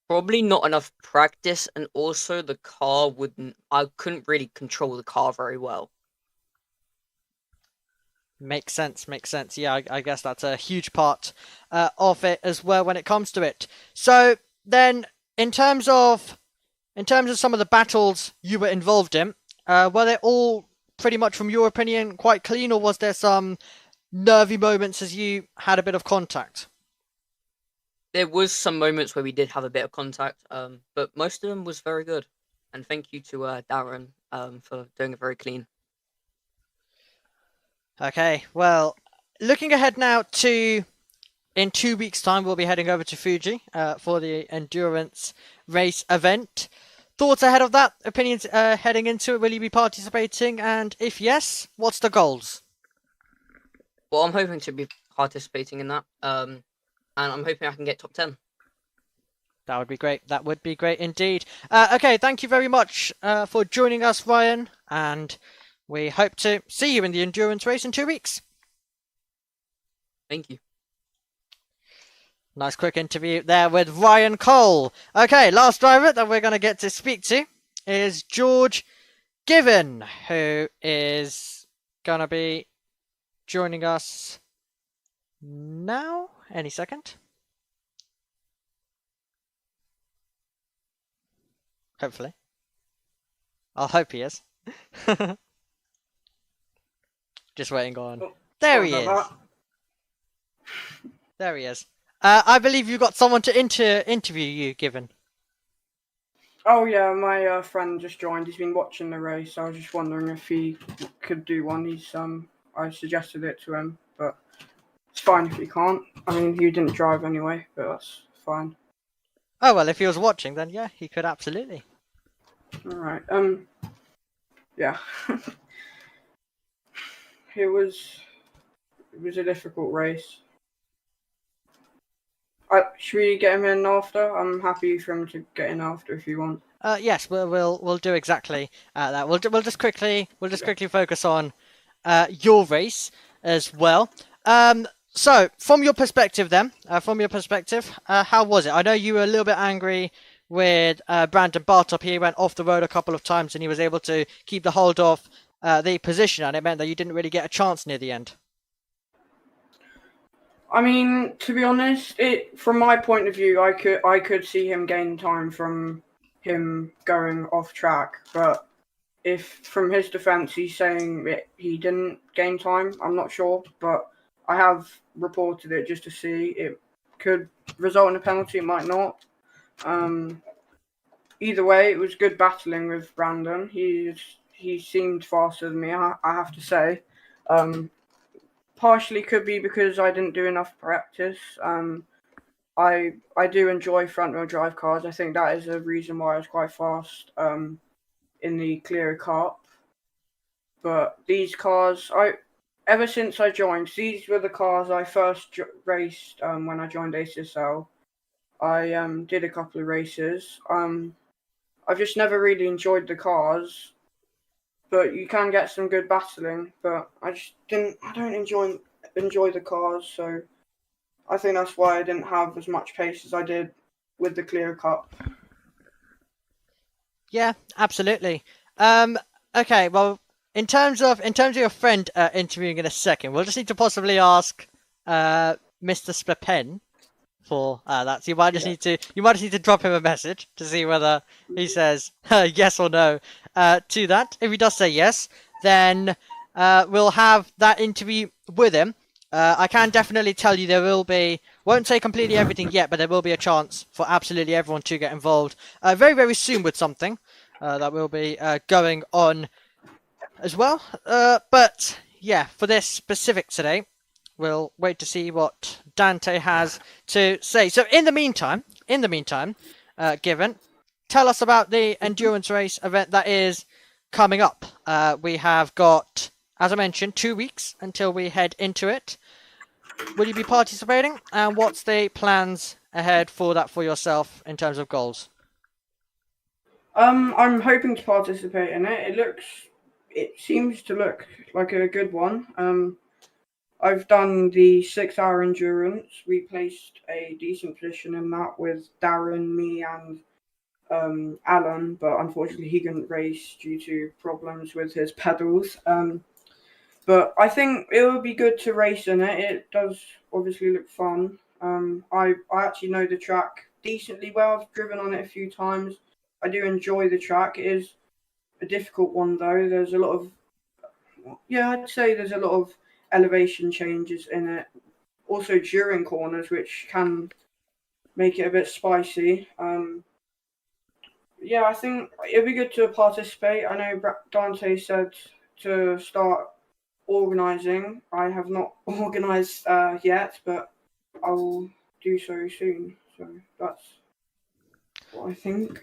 Probably not enough practice, and also the car wouldn't. I couldn't really control the car very well. Makes sense, makes sense. Yeah, I guess that's a huge part of it as well when it comes to it. So then, in terms of some of the battles you were involved in, were they all pretty much, from your opinion, quite clean, or was there some nervy moments as you had a bit of contact? There was some moments where we did have a bit of contact, but most of them was very good. And thank you to Darren for doing it very clean. Okay, well, looking ahead now to, in 2 weeks' time, we'll be heading over to Fuji for the endurance race event. Thoughts ahead of that? Opinions heading into it? Will you be participating? And if yes, what's the goals? Well, I'm hoping to be participating in that, and I'm hoping I can get top 10. That would be great. That would be great indeed. Okay, thank you very much for joining us, Ryan, and we hope to see you in the endurance race in 2 weeks. Thank you. Nice quick interview there with Ryan Cole. Okay, last driver that we're going to get to speak to is George Given, who is going to be joining us now, any second. Hopefully. I'll hope he is. Just waiting on. There he is. There he is. I believe you got someone to interview you, Given. Oh yeah, my friend just joined. He's been watching the race. I was just wondering if he could do one. I suggested it to him, but it's fine if he can't. I mean, he didn't drive anyway, but that's fine. Oh well, if he was watching, then yeah, he could absolutely. All right. Yeah. It was a difficult race. Should we get him in after? I'm happy for him to get in after if you want. Yes, we'll do exactly that. We'll just quickly focus on your race as well. So from your perspective, then, how was it? I know you were a little bit angry with Brandon Bartop. He went off the road a couple of times and he was able to keep the hold of the position, and it meant that you didn't really get a chance near the end. I mean, to be honest, from my point of view, I could see him gain time from him going off track, but if from his defense he's saying he didn't gain time, I'm not sure, but I have reported it just to see. It could result in a penalty, it might not. Either way, it was good battling with Brandon. He seemed faster than me, I have to say. Partially could be because I didn't do enough practice. I do enjoy front-wheel drive cars. I think that is a reason why I was quite fast in the Clear Cup. But these cars, ever since I joined, these were the cars I first raced when I joined ACSL. I did a couple of races. I've just never really enjoyed the cars. But you can get some good battling, but I don't enjoy the cars, so I think that's why I didn't have as much pace as I did with the Clear Cup. Yeah, absolutely. Okay, well, in terms of your friend interviewing in a second, we'll just need to possibly ask Mr. Splapen for that. So you might just need to drop him a message to see whether he says yes or no to that. If he does say yes, then we'll have that interview with him. I can definitely tell you won't say completely everything yet, but there will be a chance for absolutely everyone to get involved very, very soon with something that will be going on as well. But yeah, for this specific today, we'll wait to see what Dante has to say. So in the meantime, Given, tell us about the endurance race event that is coming up. We have got, as I mentioned, 2 weeks until we head into it. Will you be participating? And what's the plans ahead for that for yourself in terms of goals? I'm hoping to participate in it. It seems to look like a good one. I've done the 6-hour endurance. We placed a decent position in that with Darren, me, and Alan, but unfortunately he couldn't race due to problems with his pedals. But I think it would be good to race in it. It does obviously look fun. I actually know the track decently well. I've driven on it a few times. I do enjoy the track. It is a difficult one though. There's a lot of, I'd say there's a lot of elevation changes in it. Also during corners, which can make it a bit spicy. I think it'd be good to participate. I know Dante said to start organising. I have not organised yet, but I will do so soon. So that's what I think.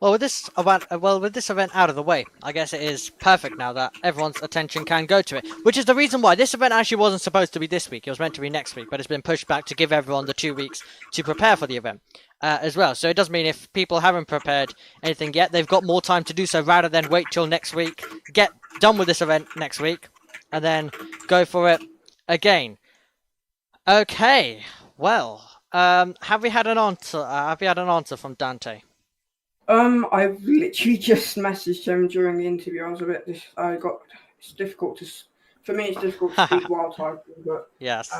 Well, with this event out of the way, I guess it is perfect now that everyone's attention can go to it. Which is the reason why this event actually wasn't supposed to be this week. It was meant to be next week, but it's been pushed back to give everyone the 2 weeks to prepare for the event as well. So it does mean if people haven't prepared anything yet, they've got more time to do so rather than wait till next week, get done with this event next week, and then go for it again. Okay, well, have we had an answer from Dante? I've literally just messaged him during the interview. It's difficult for me it's difficult to speak while typing, but yes.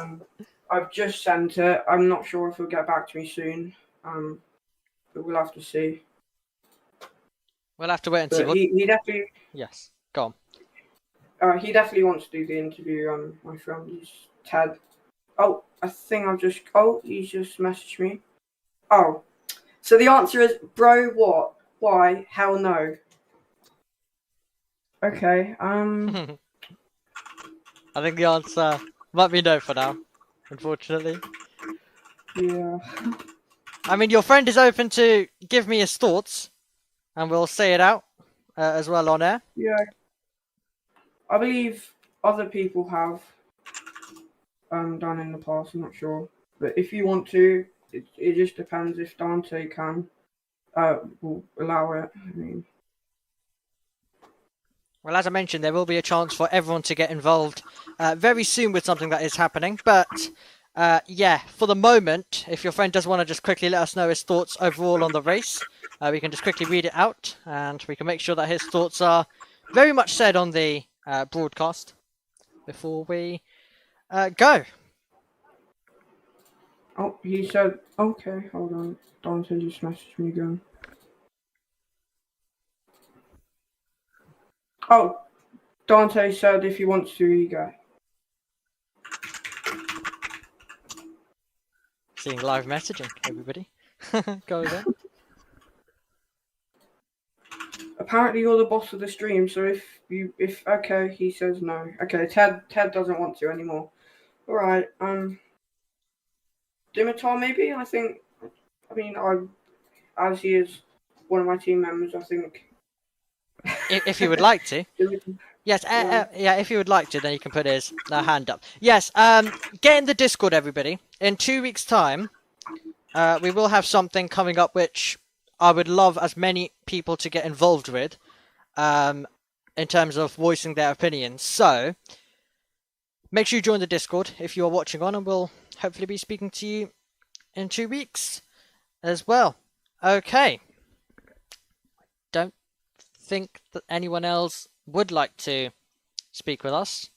I've just sent it. I'm not sure if he'll get back to me soon. But we'll have to see. We'll have to wait and see. He definitely. Yes, go on. He definitely wants to do the interview. My friend, he's Ted. Oh, he's just messaged me. Oh. So the answer is, bro, what? Why? Hell no. Okay, I think the answer might be no for now, unfortunately. Yeah. I mean, your friend is open to give me his thoughts, and we'll say it out as well on air. Yeah. I believe other people have done in the past, I'm not sure. But if you want to, it just depends if Dante will allow it. I mean, well, as I mentioned, there will be a chance for everyone to get involved very soon with something that is happening. But for the moment, if your friend does want to just quickly let us know his thoughts overall on the race, we can just quickly read it out, and we can make sure that his thoughts are very much said on the broadcast before we go. Oh, he said, okay, hold on. Dante just messaged me again. Oh, Dante said if he wants to, he go. Seeing live messaging, everybody. Go again. Apparently you're the boss of the stream, so okay, he says no. Okay, Ted doesn't want to anymore. Alright, Dimitar maybe? As he is one of my team members, I think. If you would like to. Yes, if you would like to, then you can put his hand up. Yes, get in the Discord, everybody. In 2 weeks' time, we will have something coming up which I would love as many people to get involved with in terms of voicing their opinions. So, make sure you join the Discord if you are watching on, and we'll hopefully be speaking to you in 2 weeks as well. Okay. Don't think that anyone else would like to speak with us.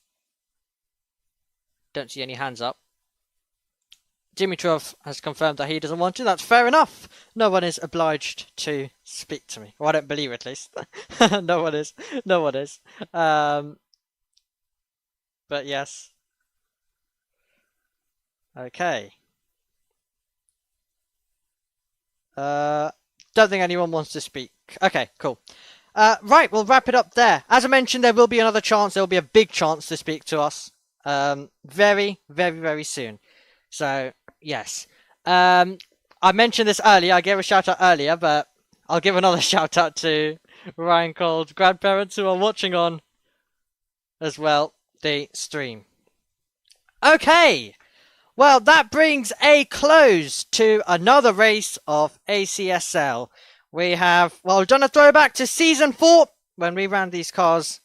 Don't see any hands up. Dimitrov has confirmed that he doesn't want to. That's fair enough. No one is obliged to speak to me. Well, I don't believe at least. No one is. No one is. But yes. Okay. Don't think anyone wants to speak. Okay, cool. Right, we'll wrap it up there. As I mentioned, there will be another chance. There will be a big chance to speak to us very, very, very soon. So, yes. I mentioned this earlier. I gave a shout out earlier, but I'll give another shout out to Ryan Cole's grandparents who are watching on as well the stream. Okay. Well, that brings a close to another race of ACSL. We've done a throwback to Season 4 when we ran these cars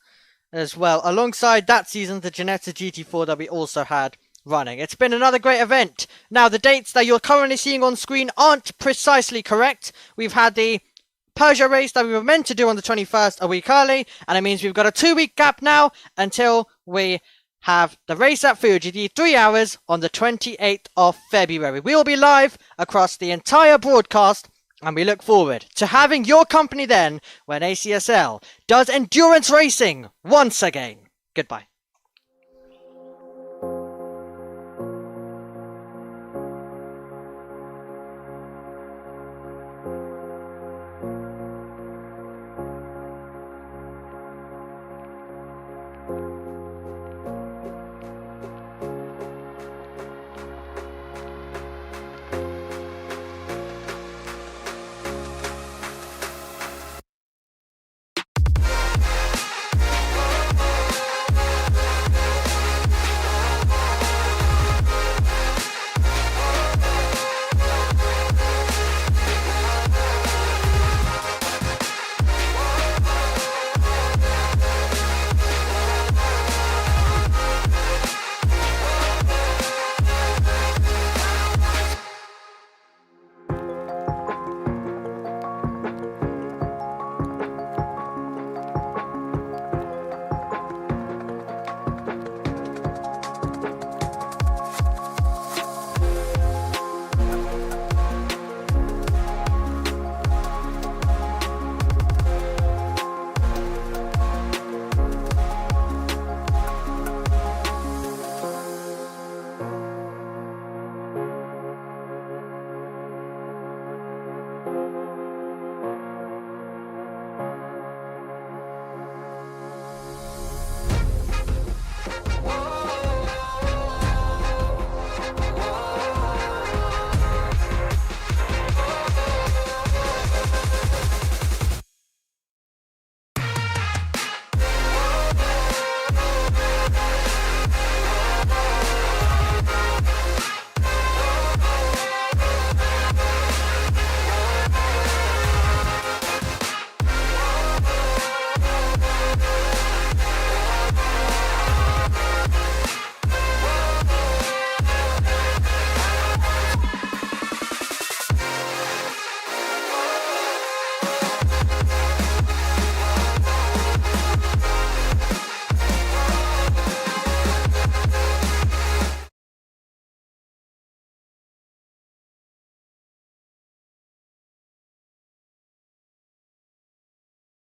as well, alongside that season, the Ginetta GT4 that we also had running. It's been another great event. Now, the dates that you're currently seeing on screen aren't precisely correct. We've had the Peugeot race that we were meant to do on the 21st a week early, and it means we've got a 2-week gap now until we have the race at Fuji, the 3 hours on the 28th of February. We will be live across the entire broadcast, and we look forward to having your company then when ACSL does endurance racing once again. Goodbye.